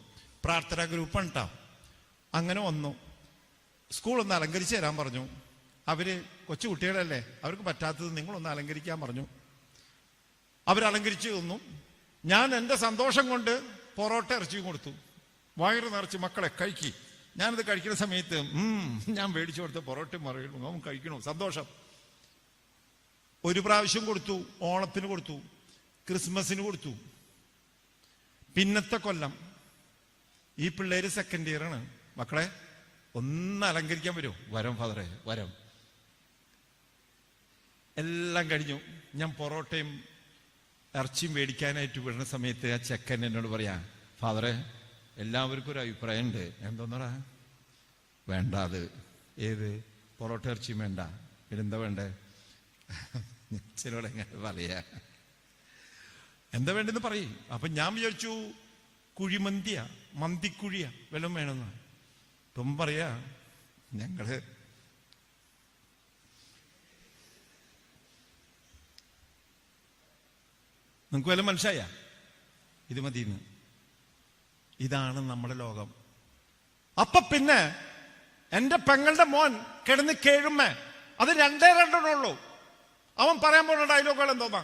പ്രാർത്ഥനാ ഗ്രൂപ്പാണ് കേട്ടോ. അങ്ങനെ വന്നു. സ്കൂളൊന്ന് അലങ്കരിച്ച് തരാൻ പറഞ്ഞു. അവര് കൊച്ചു കുട്ടികളല്ലേ, അവർക്ക് പറ്റാത്തത് നിങ്ങളൊന്ന് അലങ്കരിക്കാൻ പറഞ്ഞു. അവരലങ്കരിച്ച് തന്നു. ഞാൻ എൻ്റെ സന്തോഷം കൊണ്ട് പൊറോട്ട ഇറച്ചിയും കൊടുത്തു. വയറ് നിറച്ച് മക്കളെ കഴിക്കി. ഞാനത് കഴിക്കുന്ന സമയത്ത് ഞാൻ മേടിച്ചു കൊടുത്ത പൊറോട്ടയും മറിയും അവൻ കഴിക്കണു, സന്തോഷം. ഒരു പ്രാവശ്യം കൊടുത്തു, ഓണത്തിന് കൊടുത്തു, ക്രിസ്മസിന് കൊടുത്തു. പിന്നത്തെ കൊല്ലം ഈ പിള്ളേര് 2nd ഇയറാണ്. മക്കളെ ഒന്ന് അലങ്കരിക്കാൻ വരുമോ? വരം ഫാദറെ, വരം. എല്ലാം കഴിഞ്ഞു. ഞാൻ പൊറോട്ടയും ഇറച്ചിയും മേടിക്കാനായിട്ട് വിടുന്ന സമയത്ത് ആ ചെക്കൻ എന്നോട് പറയാ, ഫാദറെ എല്ലാവർക്കും ഒരു അഭിപ്രായം ഉണ്ട്. എന്തോന്നടാ? വേണ്ട, അത് ഏത് പൊറോട്ട ഇറച്ചിയും വേണ്ട, പിന്നെന്താ വേണ്ടേ? ചിലവിടെ എങ്ങനെ പറയാ, എന്താ വേണ്ടെന്ന് പറയും. അപ്പൊ ഞാൻ വിചാരിച്ചു കുഴിമന്തിയാ, മന്തിക്കുഴിയാ, വല്ലതും വേണമെന്ന്. ഇപ്പം പറയാ ഞങ്ങള് നിങ്ങൾക്ക് വല്ല മനസ്സിലായ ഇത് മതിന്ന്. ഇതാണ് നമ്മുടെ ലോകം. അപ്പൊ പിന്നെ എന്റെ പെങ്ങളുടെ മോൻ കിടന്ന് കേഴുമ്മേ, അത് 2 ഉള്ളൂ. അവൻ പറയാൻ പോണ ഡയലോഗുകൾ എന്തോന്നാ?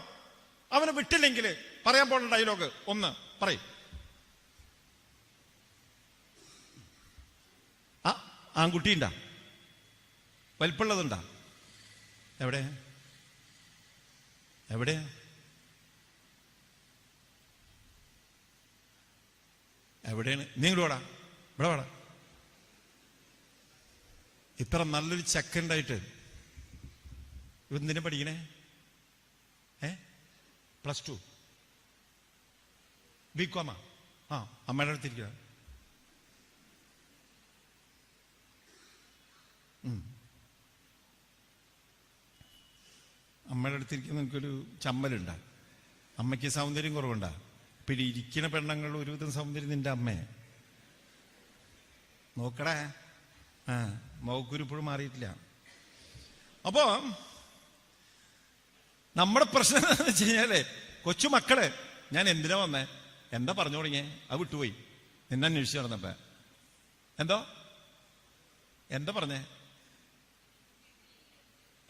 അവന് വിട്ടില്ലെങ്കിൽ പറയാൻ പോണ ഡയലോഗ് ഒന്ന് പറയും. ആൺകുട്ടിയുണ്ടാ? വലിപ്പുള്ളതുണ്ടാ? എവിടെ എവിടെയാണ്? നീ ഇങ്ങോട്ട് വാടാ, ഇവിടെ വാടാ. ഇത്ര നല്ലൊരു ചെക്കൻഡായിട്ട് ഇവന്തിനെ പഠിക്കണേ? +2 ബികോമാ? അമ്മയുടെ അടുത്തിരിക്കുക. അമ്മയുടെ അടുത്തിരിക്കുന്ന എനിക്കൊരു ചമ്മലുണ്ടാ? അമ്മയ്ക്ക് സൗന്ദര്യം കുറവുണ്ടാ? പിന്നെ ഇരിക്കുന്ന പെണ്ണുങ്ങൾ ഒരുവിധം സൗന്ദര്യം നിന്റെ അമ്മയെ നോക്കടേ. മോക്കുരിപ്പോഴും മാറിയിട്ടില്ല. അപ്പോ നമ്മുടെ പ്രശ്നം എന്താണെന്ന് വെച്ച് കഴിഞ്ഞാലേ, കൊച്ചുമക്കള് ഞാൻ എന്തിനാ വന്നേ, എന്താ പറഞ്ഞു തുടങ്ങിയേ? അത് വിട്ടുപോയി. നിന്നെ അന്വേഷിച്ച് നടന്നപ്പോ എന്താ പറഞ്ഞേ?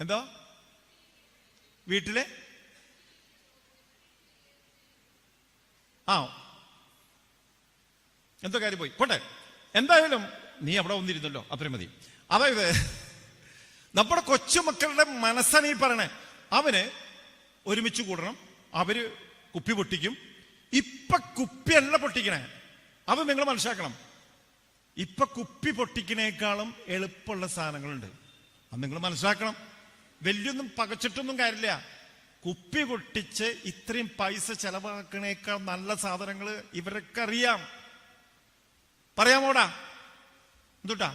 എന്തോ വീട്ടിലെ എന്തോ കാര്യം പോയി പോട്ടെ. എന്തായാലും നീ അവിടെ വന്നിരുന്നല്ലോ, അത്രയും മതി. അതായത് നമ്മുടെ കൊച്ചുമക്കളുടെ മനസ്സാണ് ഈ പറയണേ. അവന് ഒരുമിച്ച് കൂടണം, അവര് കുപ്പി പൊട്ടിക്കും. ഇപ്പൊ കുപ്പിയല്ല പൊട്ടിക്കണേ, അത് നിങ്ങൾ മനസ്സിലാക്കണം. ഇപ്പൊ കുപ്പി പൊട്ടിക്കണേക്കാളും എളുപ്പമുള്ള സാധനങ്ങളുണ്ട്, അത് നിങ്ങൾ മനസ്സിലാക്കണം. വലിയൊന്നും പകച്ചിട്ടൊന്നും കാര്യമില്ല. കുപ്പി പൊട്ടിച്ച് ഇത്രയും പൈസ ചെലവാക്കണേക്കാൾ നല്ല സാധനങ്ങൾ ഇവരൊക്കെ അറിയാം. പറയാമോടാ? എന്തുട്ടാ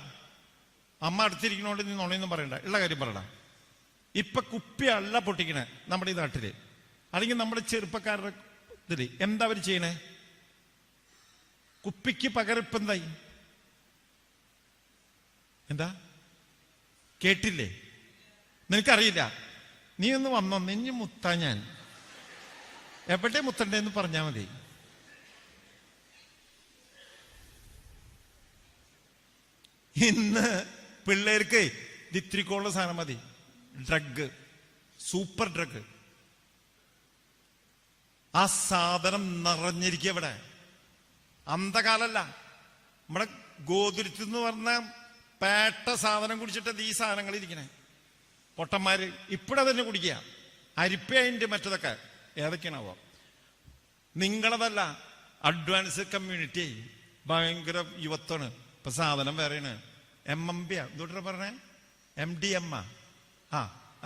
അമ്മ അടുത്തിരിക്കണോണ്ട് നീ നുണയൊന്നും പറയണ്ട, ഉള്ള കാര്യം പറയണ്ട. ഇപ്പൊ കുപ്പിയല്ല പൊട്ടിക്കണേ നമ്മുടെ ഈ നാട്ടില്, അല്ലെങ്കിൽ നമ്മുടെ ചെറുപ്പക്കാരുടെ ഇതില്. എന്താ അവര് ചെയ്യണേ? കുപ്പിക്ക് പകരം ഇപ്പൊ എന്തായി? എന്താ കേട്ടില്ലേ? നിനക്കറിയില്ല? നീ ഒന്ന് വന്നോ, നെഞ്ഞു മുത്താ. ഞാൻ എവിടെ മുത്തണ്ടേന്ന് പറഞ്ഞാ മതി. ഇന്ന് പിള്ളേർക്ക് ഇത്തിരിക്കുള്ള സാധനം മതി. Drug, super drug. ആ സാധനം നിറഞ്ഞിരിക്കുക ഇവിടെ. അന്ധകാലല്ല, നമ്മുടെ ഗോതുരത്ത് എന്ന് പറഞ്ഞ പേട്ട സാധനം കുടിച്ചിട്ട് ഈ സാധനങ്ങൾ ഇരിക്കണേ പൊട്ടന്മാര് ഇപ്പഴതന്നെ കുടിക്കുക. അരിപ്പേൻ്റെ മറ്റതൊക്കെ ഏതൊക്കെയാണാവോ? നിങ്ങളതല്ല, അഡ്വാൻസ് കമ്മ്യൂണിറ്റി ഭയങ്കര യുവത്വമാണ്. ഇപ്പൊ സാധനം വേറെയാണ്. MMB എന്തുകൊണ്ടാ പറഞ്ഞേ? MDM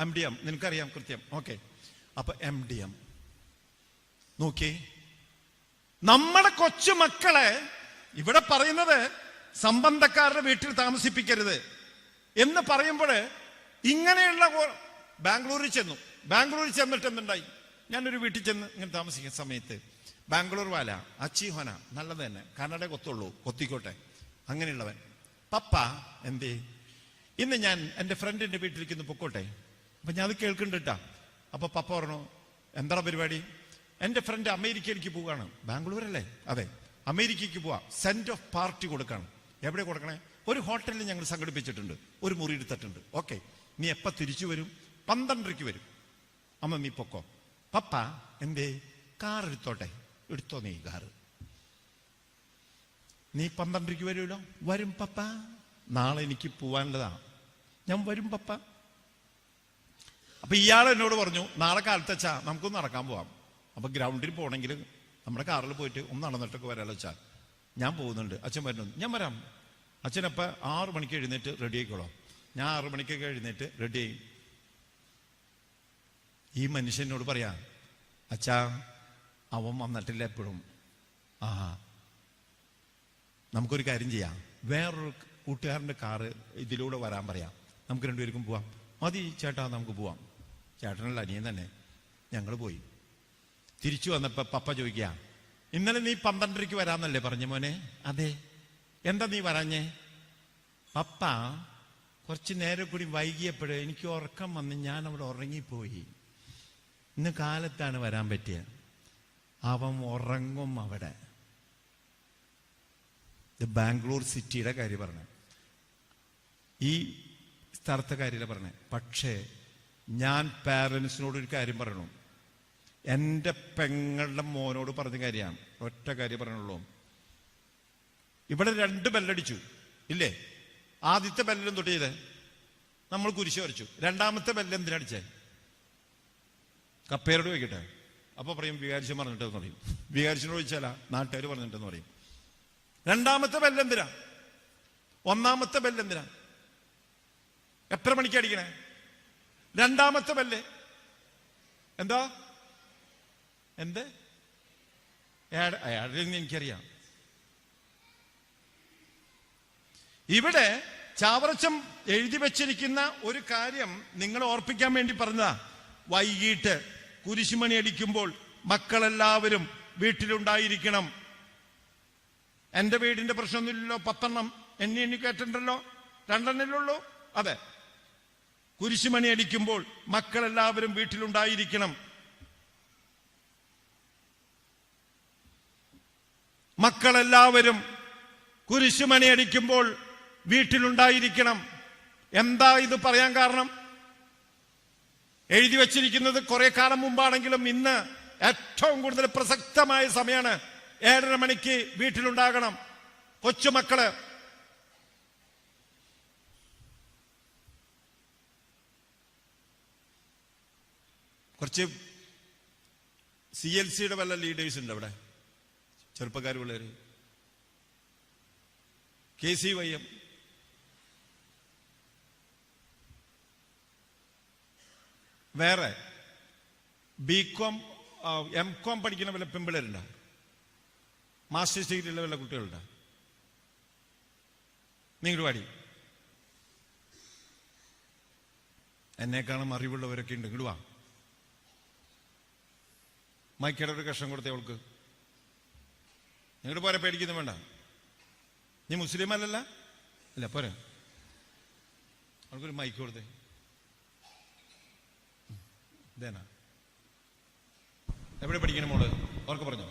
MDM നിനക്കറിയാം കൃത്യം. ഓക്കെ, അപ്പൊ MDM നോക്കി. നമ്മുടെ കൊച്ചു മക്കളെ ഇവിടെ പറയുന്നത് സംബന്ധക്കാരുടെ വീട്ടിൽ താമസിപ്പിക്കരുത് എന്ന് പറയുമ്പോൾ ഇങ്ങനെയുള്ള ബാംഗ്ലൂരിൽ ചെന്നിട്ട് എന്തുണ്ടായി? ഞാനൊരു വീട്ടിൽ ചെന്ന് ഇങ്ങനെ താമസിക്കുന്ന സമയത്ത് ബാംഗ്ലൂർ വാല അച്ചീഹോന നല്ലത് തന്നെ, കന്നഡ കൊത്തുള്ളൂ, കൊത്തിക്കോട്ടെ, അങ്ങനെയുള്ളവൻ. പപ്പ എന്തേ ഇന്ന് ഞാൻ എൻ്റെ ഫ്രണ്ടിന്റെ വീട്ടിലേക്ക് ഇന്ന് പൊക്കോട്ടെ? അപ്പൊ ഞാൻ അത് കേൾക്കുന്നുണ്ടാ. അപ്പൊ പപ്പ പറഞ്ഞു, എന്താ പരിപാടി? എൻ്റെ ഫ്രണ്ട് അമേരിക്കയിലേക്ക് പോവുകയാണ്. ബാംഗ്ലൂരല്ലേ? അതെ, അമേരിക്കയ്ക്ക് പോവാ. സെന്റ് ഓഫ് പാർട്ടി കൊടുക്കണം. എവിടെ കൊടുക്കണേ? ഒരു ഹോട്ടലിൽ ഞങ്ങൾ സംഘടിപ്പിച്ചിട്ടുണ്ട്, ഒരു മുറി എടുത്തിട്ടുണ്ട്. ഓക്കെ, നീ എപ്പ തിരിച്ചു വരും? 12:30 വരും. അമ്മ നീ പൊക്കോ. പപ്പ എന്തേ? കാർ എടുത്തോട്ടെ. എടുത്തോ നീ കാറ്. നീ 12:30 വരുമല്ലോ? വരും പപ്പ. നാളെ എനിക്ക് പോവാനുള്ളതാ, ഞാൻ വരും പപ്പ. അപ്പൊ ഇയാൾ എന്നോട് പറഞ്ഞു, നാളെ കാലത്ത് വെച്ചാ നമുക്കൊന്ന് നടക്കാൻ പോവാം. അപ്പൊ ഗ്രൗണ്ടിൽ പോകണമെങ്കിൽ നമ്മുടെ കാറിൽ പോയിട്ട് ഒന്ന് നടന്നിട്ടൊക്കെ വരാമല്ലോ വെച്ചാൽ. ഞാൻ പോകുന്നുണ്ട്, അച്ഛൻ വരുന്നുണ്ട്. ഞാൻ വരാം. അച്ഛനപ്പ 6 മണിക്ക് എഴുന്നേറ്റ് റെഡി ആയിക്കോളോ. ഞാൻ 6 മണിക്കൊക്കെ എഴുന്നേറ്റ് റെഡി ആയി. ഈ മനുഷ്യനോട് പറയാ, അച്ഛാ അവൻ വന്നിട്ടില്ല എപ്പോഴും. നമുക്കൊരു കാര്യം ചെയ്യാം, വേറൊരു കൂട്ടുകാരൻ്റെ കാറ് ഇതിലൂടെ വരാൻ പറയാം, നമുക്ക് രണ്ടുപേർക്കും പോവാം. മതി ചേട്ടാ, നമുക്ക് പോവാം. ചേട്ടനുള്ള അനിയൻ തന്നെ. ഞങ്ങൾ പോയി. തിരിച്ചു വന്നപ്പോ പപ്പ ചോദിക്കുക, ഇന്നലെ നീ 12:30 വരാന്നല്ലേ പറഞ്ഞ മോനെ? അതെ. എന്താ നീ വരാഞ്ഞേ? പപ്പ കുറച്ച് നേരം കൂടി വൈകിയപ്പോഴേ എനിക്ക് ഉറക്കം വന്ന് ഞാൻ അവിടെ ഉറങ്ങിപ്പോയി. ഇന്ന് കാലത്താണ് വരാൻ പറ്റിയ. അവൻ ഉറങ്ങും അവിടെ. ബാംഗ്ലൂർ സിറ്റിയുടെ കാര്യം പറഞ്ഞേ, ഈ സ്ഥലത്തെ കാര്യമില്ല പറഞ്ഞേ. പക്ഷേ ഞാൻ പാരൻസിനോടൊരു കാര്യം പറയണം. എൻ്റെ പെങ്ങളുടെ മോനോട് പറഞ്ഞ കാര്യമാണ്. ഒറ്റ കാര്യം പറയണുള്ളൂ. ഇവിടെ 2 ബെല്ലടിച്ചു ഇല്ലേ? ആദ്യത്തെ ബെല്ലും തൊട്ട് ചെയ്ത് നമ്മൾ കുരിശ് വരച്ചു. രണ്ടാമത്തെ ബെല്ല് എന്തിനടിച്ചേ? കപ്പേരോട് ചോദിക്കട്ടെ. അപ്പൊ പറയും വികാരിച്ചൻ പറഞ്ഞിട്ടെന്ന് പറയും. വികാരിച്ചനോട് ചോദിച്ചാല നാട്ടുകാർ പറഞ്ഞിട്ടെന്ന് പറയും. രണ്ടാമത്തെ ബെല്ലെന്തിനാ? ഒന്നാമത്തെ ബെല്ലെന്തിനാ? എത്ര മണിക്ക് അടിക്കണേ? രണ്ടാമത്തെ ബെല്ല് എന്താ? എന്ത് അയാളിൽ നിന്ന് എനിക്കറിയാം. ഇവിടെ ചാവറച്ചം എഴുതി വെച്ചിരിക്കുന്ന ഒരു കാര്യം നിങ്ങൾ ഓർപ്പിക്കാൻ വേണ്ടി പറഞ്ഞതാ. വൈകിട്ട് കുരിശുമണി അടിക്കുമ്പോൾ മക്കളെല്ലാവരും വീട്ടിലുണ്ടായിരിക്കണം. എന്റെ വീടിന്റെ പ്രശ്നമൊന്നുമില്ലല്ലോ. 10 എണ്ണി കേട്ടിട്ടുണ്ടല്ലോ. 2 ഉള്ളൂ. അതെ, കുരിശുമണി അടിക്കുമ്പോൾ മക്കളെല്ലാവരും വീട്ടിലുണ്ടായിരിക്കണം. മക്കളെല്ലാവരും കുരിശുമണി അടിക്കുമ്പോൾ വീട്ടിലുണ്ടായിരിക്കണം. എന്താ ഇത് പറയാൻ കാരണം? എഴുതി വച്ചിരിക്കുന്നത് കുറെ കാലം മുമ്പാണെങ്കിലും ഇന്ന് ഏറ്റവും കൂടുതൽ പ്രസക്തമായ സമയമാണ്. 7:30 മണിക്ക് വീട്ടിലുണ്ടാകണം കൊച്ചുമക്കള്. കുറച്ച് CLCയുടെ വല്ല ലീഡേഴ്സ് ഉണ്ട് അവിടെ, ചെറുപ്പക്കാർ പിള്ളേര്. KCYM, വേറെ BCom MCom പഠിക്കുന്ന വല്ല പെമ്പിള്ളേരുണ്ടോ? മാസ്റ്റേഴ്സ് ഡിഗ്രിയുള്ള വല്ല കുട്ടികളുണ്ടോ? നിങ്ങൾ പാടി. എന്നെക്കാളും അറിവുള്ളവരൊക്കെ ഉണ്ട്. ഇങ്ങോട്ട് വാ. മൈക്കയുടെ ഒരു കഷ്ണം കൊടുത്തേ അവൾക്ക്. നിങ്ങോട്ട് പോരെ, പേടിക്കുന്നു വേണ്ട. നീ മുസ്ലിം അല്ലല്ല? അല്ല, പോരെ. അവൾക്കൊരു മൈക്ക് കൊടുത്തേ. ഇതേനാ എവിടെ പഠിക്കണം മോള്? അവർക്ക് പറഞ്ഞോ.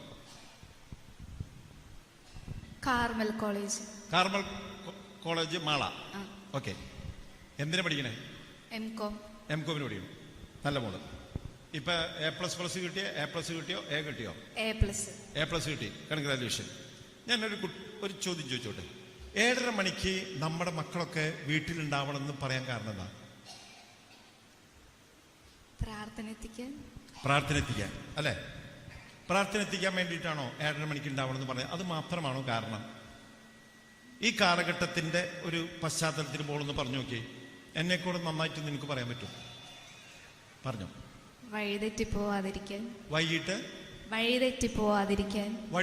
Carmel college. Carmel college Mala. Okay. എന്തിനാ പഠിക്കണേ? എംകോമിന് പഠിക്കണം. നല്ല മോള്. ഇപ്പൊ A++ കിട്ടിയോ? A+ കിട്ടിയോ? A കിട്ടിയോ? A+ കിട്ടി. കൺഗ്രാജുലേഷൻ. ഞാനൊരു ചോദ്യം ചോദിച്ചോട്ടെ. 7:30 മണിക്ക് നമ്മുടെ മക്കളൊക്കെ വീട്ടിലുണ്ടാവണമെന്ന് പറയാൻ കാരണം എന്താ? പ്രാർത്ഥന എത്തിക്കാൻ അല്ലെ? പ്രാർത്ഥന എത്തിക്കാൻ വേണ്ടിയിട്ടാണോ 7:30 മണിക്ക് ഉണ്ടാവണമെന്ന് പറഞ്ഞത്? അത് മാത്രമാണോ കാരണം? ഈ കാലഘട്ടത്തിന്റെ ഒരു പശ്ചാത്തലത്തിൽ പോളൊന്ന് പറഞ്ഞു നോക്കി. എന്നെ കൂടെ നന്നായിട്ട് നിനക്ക് പറയാൻ പറ്റും? പറഞ്ഞു. വഴി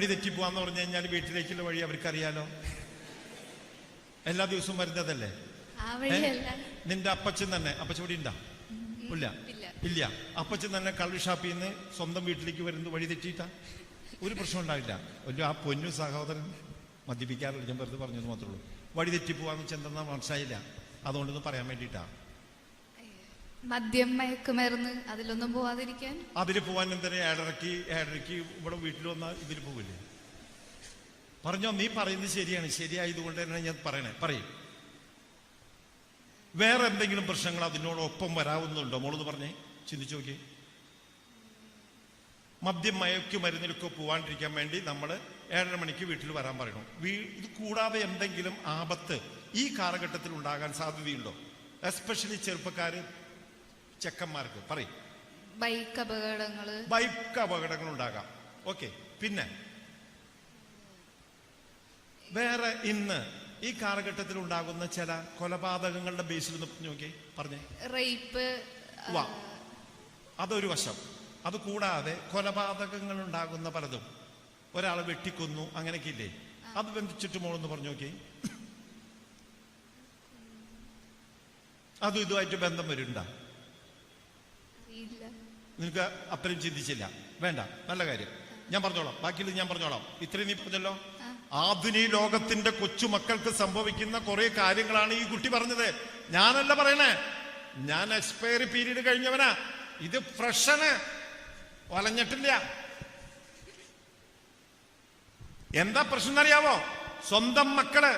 തെറ്റിപ്പോവാന്ന് പറഞ്ഞു കഴിഞ്ഞാൽ വീട്ടിലേക്കുള്ള വഴി അവർക്കറിയാലോ. എല്ലാ ദിവസവും വരുന്നതല്ലേ? നിന്റെ അപ്പച്ചൻ തന്നെ, അപ്പച്ചൻ ഇവിടെ ഉണ്ടാ? ഇല്ല. അപ്പച്ചൻ തന്നെ കള്ള് ഷാപ്പിൽ നിന്ന് സ്വന്തം വീട്ടിലേക്ക് വരുന്നത് വഴി തെറ്റിയിട്ടാ? ഒരു പ്രശ്നം ഉണ്ടാവില്ല. ആ പൊന്നു സഹോദരൻ മദ്യപിക്കാറില്ല, ഞാൻ വെറുതെ പറഞ്ഞത് മാത്രമേ ഉള്ളൂ. വഴി തെറ്റിപ്പോവാന്ന് ചെന്തെന്നാ മനസ്സിലായില്ല, അതുകൊണ്ടൊന്ന് പറയാൻ വേണ്ടിയിട്ടാ. മദ്യം, മയക്കുമരുന്ന് അതിലൊന്നും പോവാതിരിക്കാൻ. അതിൽ പോവാൻ എന്തിനാ? ഏഴരക്ക് ഇവിടെ വീട്ടിൽ വന്നാൽ ഇതിൽ പോവില്ലേ? പറഞ്ഞോ, നീ പറയുന്നത് ശരിയാണ്. ശരിയായതുകൊണ്ട് തന്നെ ഞാൻ പറയും. വേറെ എന്തെങ്കിലും പ്രശ്നങ്ങൾ അതിനോടൊപ്പം വരാവുന്നുണ്ടോ? മോളെന്ന് പറഞ്ഞേ, ചിന്തിച്ചു നോക്കി. മദ്യം, മയക്കുമരുന്നിലൊക്കെ പോവാണ്ടിരിക്കാൻ വേണ്ടി നമ്മൾ 7:30 മണിക്ക് വീട്ടിൽ വരാൻ പറയണം. ഇത് കൂടാതെ എന്തെങ്കിലും ആപത്ത് ഈ കാലഘട്ടത്തിൽ ഉണ്ടാകാൻ സാധ്യതയുണ്ടോ? എസ്പെഷ്യലി ചെറുപ്പക്കാര്, ചെക്കന്മാർക്ക് പറയും. ബൈക്ക് അപകടങ്ങൾ ഉണ്ടാകാം. ഓക്കെ. പിന്നെ വേറെ ഇന്ന് ഈ കാലഘട്ടത്തിൽ ഉണ്ടാകുന്ന ചില കൊലപാതകങ്ങളുടെ ബേസിൽ നോക്കി പറഞ്ഞേ. റേപ്പ്, അതൊരു വശം. അത് കൂടാതെ കൊലപാതകങ്ങൾ ഉണ്ടാകുന്ന പലതും, ഒരാളെ വെട്ടിക്കൊന്നു, അങ്ങനെയൊക്കെ ഇല്ലേ? അത് ബന്ധിച്ചിട്ട് മോളെന്ന് പറഞ്ഞു നോക്കി. അതും ഇതുമായിട്ട് ബന്ധം വരുന്നുണ്ടോ? നിനക്ക് അപ്പനും ചിന്തിച്ചില്ല? വേണ്ട, നല്ല കാര്യം. ഞാൻ പറഞ്ഞോളാം, ബാക്കിയുള്ളത് ഞാൻ പറഞ്ഞോളാം. ഇത്രയും നീ പറഞ്ഞല്ലോ. ആധുനിക ലോകത്തിന്റെ കൊച്ചുമക്കൾക്ക് സംഭവിക്കുന്ന കുറെ കാര്യങ്ങളാണ് ഈ കുട്ടി പറഞ്ഞത്. ഞാനല്ല പറയണേ, ഞാൻ എക്സ്പയറി പീരീഡ് കഴിഞ്ഞവനാ. ഇത് ഫ്രഷന് വലഞ്ഞിട്ടില്ല. എന്താ പ്രശ്നം എന്നറിയാവോ? സ്വന്തം മക്കള്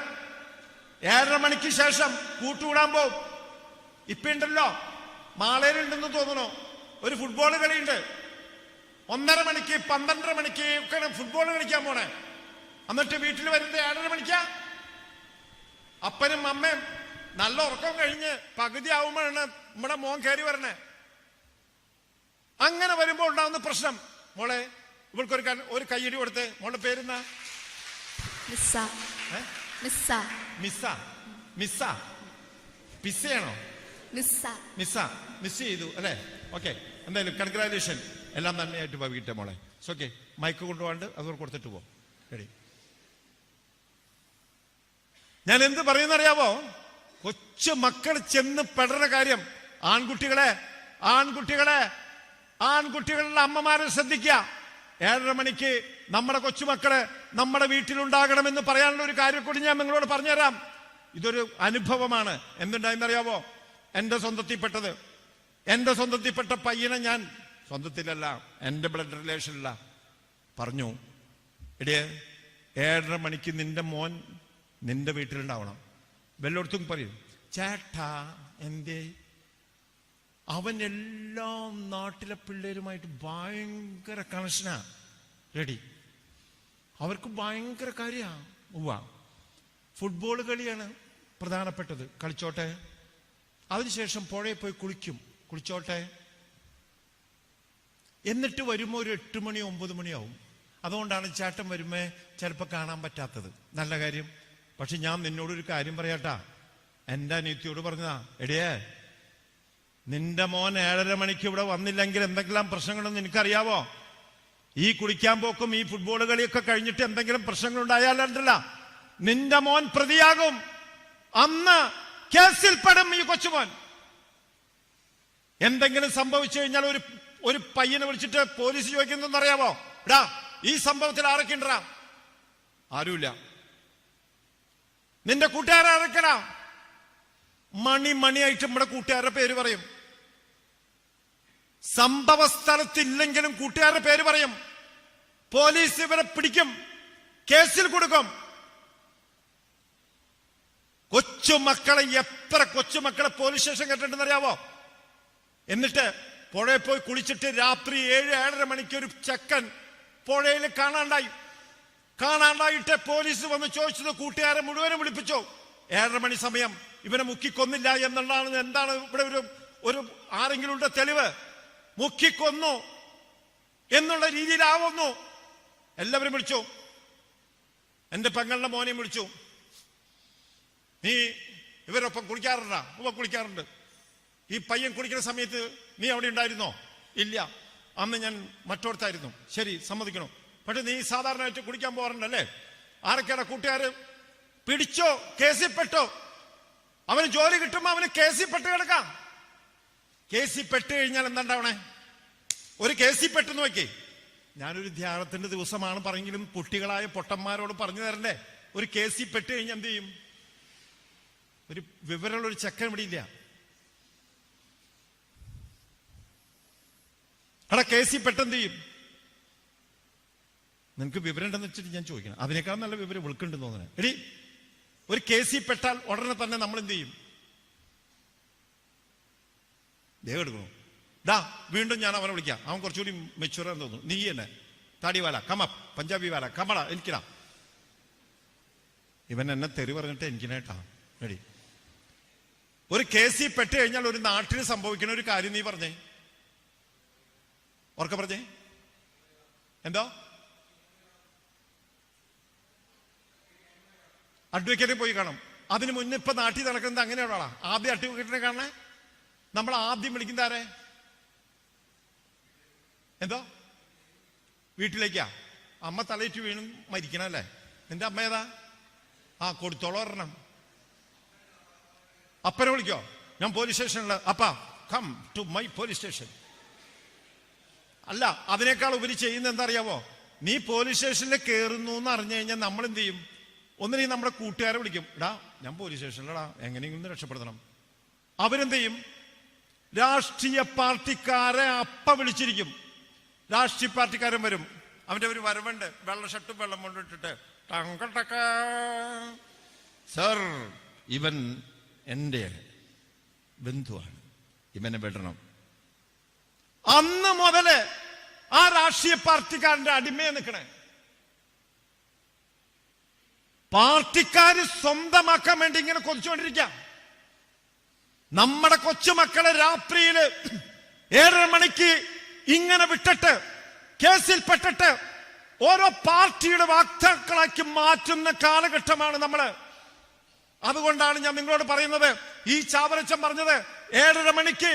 7:30 മണിക്ക് ശേഷം കൂട്ടുകൂടാൻ പോവും. ഇപ്പൊ ഉണ്ടല്ലോ, മാളേരുണ്ടെന്ന് തോന്നണോ, ഒരു ഫുട്ബോൾ കളിയുണ്ട്. 1:30 മണിക്ക് 12:30 മണിക്ക് ഒക്കെ ഫുട്ബോൾ കളിക്കാൻ പോണേ. എന്നിട്ട് വീട്ടിൽ വരുന്നത് 7:30 മണിക്കാ. അപ്പനും അമ്മയും നല്ല ഉറക്കം കഴിഞ്ഞ് പകുതി ആവുമ്പോഴാണ് നമ്മുടെ മോൻ കയറി വരണേ. അങ്ങനെ വരുമ്പോൾ ഉണ്ടാവുന്ന പ്രശ്നം. മോളെ, ഇവൾക്ക് ഒരു കയ്യടി കൊടുത്ത്. മോളുടെ പേരെന്നാ? പിസ്സയാണോ? മിസ് ചെയ്തു അല്ലേ? ഓക്കെ, എന്തായാലും കൺഗ്രാജുലേഷൻ. എല്ലാം നന്മയായിട്ട് ഭാവിക്കട്ടെ മോളെ. ഓക്കെ, മൈക്ക് കൊണ്ടുപോകാണ്ട് അതോടെ കൊടുത്തിട്ട് പോ. റെഡി. ഞാൻ എന്ത് പറയുന്നറിയാവോ? കൊച്ചു മക്കൾ ചെന്ന് പെടുന്ന കാര്യം. ആൺകുട്ടികളുടെ അമ്മമാരെ ശ്രദ്ധിക്കുക. 7:30 മണിക്ക് നമ്മുടെ കൊച്ചുമക്കള് നമ്മുടെ വീട്ടിലുണ്ടാകണമെന്ന് പറയാനുള്ള ഒരു കാര്യം കൂടി ഞാൻ നിങ്ങളോട് പറഞ്ഞുതരാം. ഇതൊരു അനുഭവമാണ്. എന്തുണ്ടായെന്നറിയാവോ? എന്റെ സ്വന്തത്തിൽപ്പെട്ട പയ്യനെ ഞാൻ, സ്വന്തത്തിലല്ല, എന്റെ ബ്ലഡ് റിലേഷനില്ല, പറഞ്ഞു, എടിയേ 7:30 മണിക്ക് നിന്റെ മോൻ നിന്റെ വീട്ടിലുണ്ടാവണം. വല്ലയിടത്തും പറയും, ചേട്ടാ എന്തേ? അവൻ എല്ലാ നാട്ടിലെ പിള്ളേരുമായിട്ട് ഭയങ്കര കണക്ഷനാ. റെഡി. അവർക്ക് ഭയങ്കര കാര്യമാണ്. ഫുട്ബോൾ കളിയാണ് പ്രധാനപ്പെട്ടത്. കളിച്ചോട്ടെ. അതിനുശേഷം പുഴയിൽ പോയി കുളിച്ചോട്ടെ. എന്നിട്ട് വരുമ്പോൾ ഒരു 8 മണി 9 മണിയാവും. അതുകൊണ്ടാണ് ചേട്ടൻ വരുമ്പോ ചിലപ്പോൾ കാണാൻ പറ്റാത്തത്. നല്ല കാര്യം. പക്ഷെ ഞാൻ നിന്നോടൊരു കാര്യം പറയാട്ടാ. എന്റെ അനിയത്തിയോട് പറഞ്ഞതാ, എടിയേ നിന്റെ മോൻ 7:30 മണിക്ക് ഇവിടെ വന്നില്ലെങ്കിൽ എന്തെങ്കിലും പ്രശ്നങ്ങളൊന്നും എനിക്കറിയാവോ? ഈ കുളിക്കാൻ പോക്കും ഈ ഫുട്ബോൾ കളിയൊക്കെ കഴിഞ്ഞിട്ട് എന്തെങ്കിലും പ്രശ്നങ്ങൾ ഉണ്ടായാലല്ല, നിന്റെ മോൻ പ്രതിയാകും. അന്ന് കേസിൽ പെടും ഈ കൊച്ചുമോൻ. എന്തെങ്കിലും സംഭവിച്ചു കഴിഞ്ഞാൽ ഒരു പയ്യനെ വിളിച്ചിട്ട് പോലീസ് ചോദിക്കുന്നറിയാവോ? എടാ, ഈ സംഭവത്തിൽ ആരൊക്കെ ഉണ്ടാ? ആരുമില്ല. നിന്റെ കൂട്ടുകാരാരൊക്കെടാ? മണിയായിട്ട് നമ്മുടെ കൂട്ടുകാരുടെ പേര് പറയും. സംഭവ സ്ഥലത്തില്ലെങ്കിലും കൂട്ടുകാരുടെ പേര് പറയും. പോലീസ് ഇവരെ പിടിക്കും, കേസിൽ കൊടുക്കും. എത്ര കൊച്ചുമക്കളെ പോലീസ് സ്റ്റേഷൻ കെട്ടിട്ടുണ്ടെന്നറിയാവോ? എന്നിട്ട് പുഴയിൽ പോയി കുളിച്ചിട്ട് രാത്രി 7-7:30 മണിക്ക് ഒരു ചെക്കൻ പുഴയിൽ കാണാണ്ടായി. കാണാണ്ടായിട്ട് പോലീസ് വന്ന് ചോദിച്ചത് കൂട്ടുകാരെ മുഴുവനും വിളിപ്പിച്ചു. 7:30 മണി സമയം ഇവനെ മുക്കിക്കൊന്നില്ല എന്നുള്ളതാണ്. എന്താണ് ഇവിടെ ഒരു ആരെങ്കിലും ഉണ്ട് തെളിവ്? മുക്കിക്കൊന്നു എന്നുള്ള രീതിയിലാവുന്നു. എല്ലാവരും വിളിച്ചു. എന്റെ പെങ്ങളുടെ മോനെയും വിളിച്ചു. നീ ഇവരൊപ്പം കുളിക്കാറുണ്ടാ? കുളിക്കാറുണ്ട്. ഈ പയ്യൻ കുളിക്കുന്ന സമയത്ത് നീ അവിടെ ഉണ്ടായിരുന്നോ? ഇല്ല, അന്ന് ഞാൻ മറ്റോടത്തായിരുന്നു. ശരി, സമ്മതിക്കണം. പക്ഷെ നീ സാധാരണയായിട്ട് കുളിക്കാൻ പോകാറുണ്ടല്ലേ? ആരൊക്കെയാണ് കൂട്ടുകാര്? പിടിച്ചോ, കേസിൽ പെട്ടോ. അവന് ജോലി കിട്ടുമ്പോ അവന് കേസിൽ പെട്ട് കിടക്കാം. കേസിൽ പെട്ട് കഴിഞ്ഞാൽ എന്താണ്ടാവണേ? ഒരു കേസിൽ പെട്ടെന്ന് നോക്കി. ഞാനൊരു ധ്യാനത്തിന്റെ ദിവസമാണ് പറഞ്ഞെങ്കിലും കുട്ടികളായ പൊട്ടന്മാരോട് പറഞ്ഞു തരണ്ടേ? ഒരു കേസിൽ പെട്ട് കഴിഞ്ഞാൽ എന്ത് ചെയ്യും? ഒരു വിവരമുള്ള ഒരു ചെക്കൻ ഇവിടെ ഇല്ല. അവിടെ കേസിൽ പെട്ടെന്ത് ചെയ്യും? നിനക്ക് വിവരം ഉണ്ടെന്ന് വെച്ചിട്ട് ഞാൻ ചോദിക്കണം. അതിനേക്കാൾ നല്ല വിവരം വിളിക്കുന്നുണ്ടെന്ന് തോന്നുന്നത്. എടി, ഒരു കേസിൽ പെട്ടാൽ ഉടനെ തന്നെ നമ്മൾ എന്ത് ചെയ്യും? ദേഹം എടുക്കണു. വീണ്ടും ഞാൻ അവനെ വിളിക്കാം. അവൻ കുറച്ചുകൂടി മെച്ചൂറാന്ന് തോന്നുന്നു. നീ തന്നെ താടി വാല കമ പഞ്ചാബി വാല കമട എനിക്കിടാ. ഇവൻ എന്നെ തെറി പറഞ്ഞിട്ട് എനിക്കിനേട്ടാ. എടി, ഒരു കേസിൽ പെട്ട് കഴിഞ്ഞാൽ ഒരു നാട്ടിൽ സംഭവിക്കുന്ന ഒരു കാര്യം നീ പറഞ്ഞേ. ഓർക്ക പറഞ്ഞേ. എന്തോ? അഡ്വക്കേറ്റ് പോയി കാണും. അതിന് മുന്നേ ഇപ്പൊ നാട്ടിൽ നടക്കുന്നത് അങ്ങനെയുള്ള ആദ്യം അഡ്വക്കേറ്റിനെ കാണണേ. നമ്മൾ ആദ്യം വിളിക്കുന്ന ആരെ? എന്തോ? വീട്ടിലേക്കാ. അമ്മ തലയിട്ട് വീണും മരിക്കണല്ലേ? നിന്റെ അമ്മ ഏതാ? കൊടുത്തോളം ഒരെണ്ണം. അപ്പനെ വിളിക്കോ? ഞാൻ പോലീസ് സ്റ്റേഷനിൽ. അപ്പാ come to my police station. അല്ല, അതിനേക്കാൾ ഉപരി ചെയ്യുന്ന എന്താ അറിയാവോ? നീ പോലീസ് സ്റ്റേഷനിൽ കയറുന്നു എന്ന് അറിഞ്ഞു കഴിഞ്ഞാൽ നമ്മൾ എന്ത് ചെയ്യും? ഒന്നിനെ നമ്മുടെ കൂട്ടുകാരെ വിളിക്കും. എടാ, ഞാൻ പോലീസ് സ്റ്റേഷനിലടാ, എങ്ങനെയെങ്കിലും രക്ഷപ്പെടുത്തണം. അവരെന്ത് ചെയ്യും? രാഷ്ട്രീയ പാർട്ടിക്കാരെ അപ്പ വിളിച്ചിരിക്കും. രാഷ്ട്രീയ പാർട്ടിക്കാരൻ വരും. അവന്റെ ഒരു വരവുണ്ട്, വെള്ള ഷർട്ടും വെള്ളം കൊണ്ടിട്ടിട്ട്. സർ, ഇവൻ എന്റെ ബന്ധുവാണ്, ഇവനെ വിടണം. അന്ന് മുതല് ആ രാഷ്ട്രീയ പാർട്ടിക്കാരന്റെ അടിമയെ നിൽക്കണേ. പാർട്ടിക്കാര് സ്വന്തമാക്കാൻ വേണ്ടി ഇങ്ങനെ കൊതിച്ചുകൊണ്ടിരിക്കാം. നമ്മുടെ കൊച്ചുമക്കളെ രാത്രിയില് 7:30 മണിക്ക് ഇങ്ങനെ വിട്ടിട്ട് കേസിൽപ്പെട്ടിട്ട് ഓരോ പാർട്ടിയുടെ വാക്താക്കളാക്കി മാറ്റുന്ന കാലഘട്ടമാണ് നമ്മള്. അതുകൊണ്ടാണ് ഞാൻ നിങ്ങളോട് പറയുന്നത്, ഈ ചാവറച്ചൻ പറഞ്ഞത് 7:30 മണിക്ക്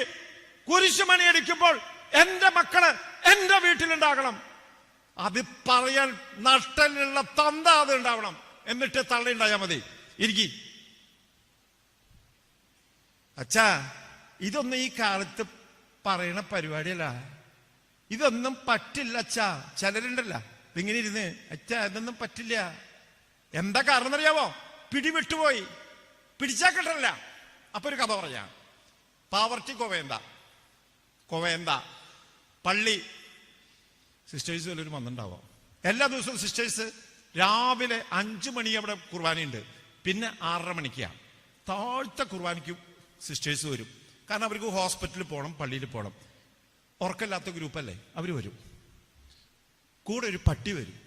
കുരിശുമണി അടിക്കുമ്പോൾ എന്റെ മക്കള് എന്റെ വീട്ടിലുണ്ടാകണം. അത് പറയാൻ നഷ്ടലുള്ള തന്ത അത് ഉണ്ടാവണം. എന്നിട്ട് തള്ളിണ്ടായാൽ മതി. ഇരിക്കി. അച്ഛാ, ഇതൊന്നും ഈ കാലത്ത് പറയണ പരിപാടിയല്ല. ഇതൊന്നും പറ്റില്ല അച്ഛാ. ചിലരുണ്ടല്ല ഇങ്ങനെ ഇരുന്ന്, അച്ഛാ ഇതൊന്നും പറ്റില്ല. എന്താ കാരണം എന്നറിയാവോ? പിടിവിട്ടുപോയി, പിടിച്ചാ കിട്ടണില്ല. അപ്പൊ ഒരു കഥ പറയാം. പാവർട്ടി കൊവേന്ത പള്ളി സിസ്റ്റേഴ്സ് വല്ലൊരു വന്നിട്ടുണ്ടാവോ? എല്ലാ ദിവസവും സിസ്റ്റേഴ്സ് രാവിലെ 5 മണി അവിടെ കുർബാനയുണ്ട്. പിന്നെ 6:30 മണിക്കാണ് താഴത്തെ കുർബാനയ്ക്ക് സിസ്റ്റേഴ്സ് വരും. കാരണം അവർക്ക് ഹോസ്പിറ്റലിൽ പോകണം, പള്ളിയിൽ പോകണം. ഉറക്കമില്ലാത്ത ഗ്രൂപ്പല്ലേ, അവർ വരും. കൂടെ ഒരു പട്ടി വരും.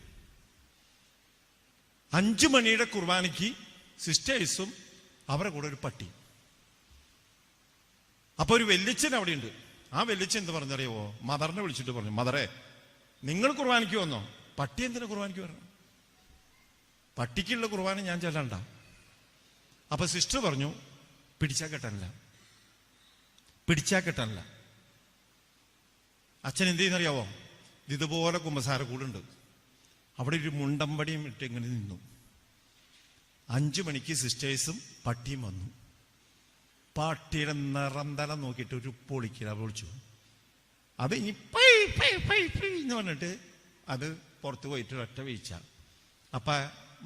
5 മണിയുടെ കുർബാനയ്ക്ക് സിസ്റ്റേഴ്സും അവരുടെ കൂടെ ഒരു പട്ടി. അപ്പൊ ഒരു വെല്ലിച്ചൻ അവിടെ ഉണ്ട്. ആ വെല്ലിച്ചൻ എന്ത് പറഞ്ഞറിയാവോ? മദറിനെ വിളിച്ചിട്ട് പറഞ്ഞു, മദറെ, നിങ്ങൾ കുർബാനയ്ക്ക് വന്നോ? പട്ടി എന്തിനാ കുർബാനയ്ക്ക് വരണം? പട്ടിക്കുള്ള കുർബാന ഞാൻ ചെല്ലണ്ട. അപ്പൊ സിസ്റ്റർ പറഞ്ഞു, പിടിച്ചാ കെട്ടാനില്ല. അച്ഛൻ എന്ത് ചെയ്യുന്നറിയാവോ? ഇതുപോലെ കുമ്പസാര കൂടുണ്ട്. അവിടെ ഒരു മുണ്ടമ്പടിയും ഇട്ട് ഇങ്ങനെ നിന്നു. 5 മണിക്ക് സിസ്റ്റേഴ്സും പട്ടിയും വന്നു. പട്ടിയുടെ നിറന്തല നോക്കിയിട്ട് ഒരു പൊളിച്ചു. അത് ഇനി എന്ന് പറഞ്ഞിട്ട് അത് പുറത്ത് പോയിട്ട് ഒറ്റ വീഴ്ച. അപ്പൊ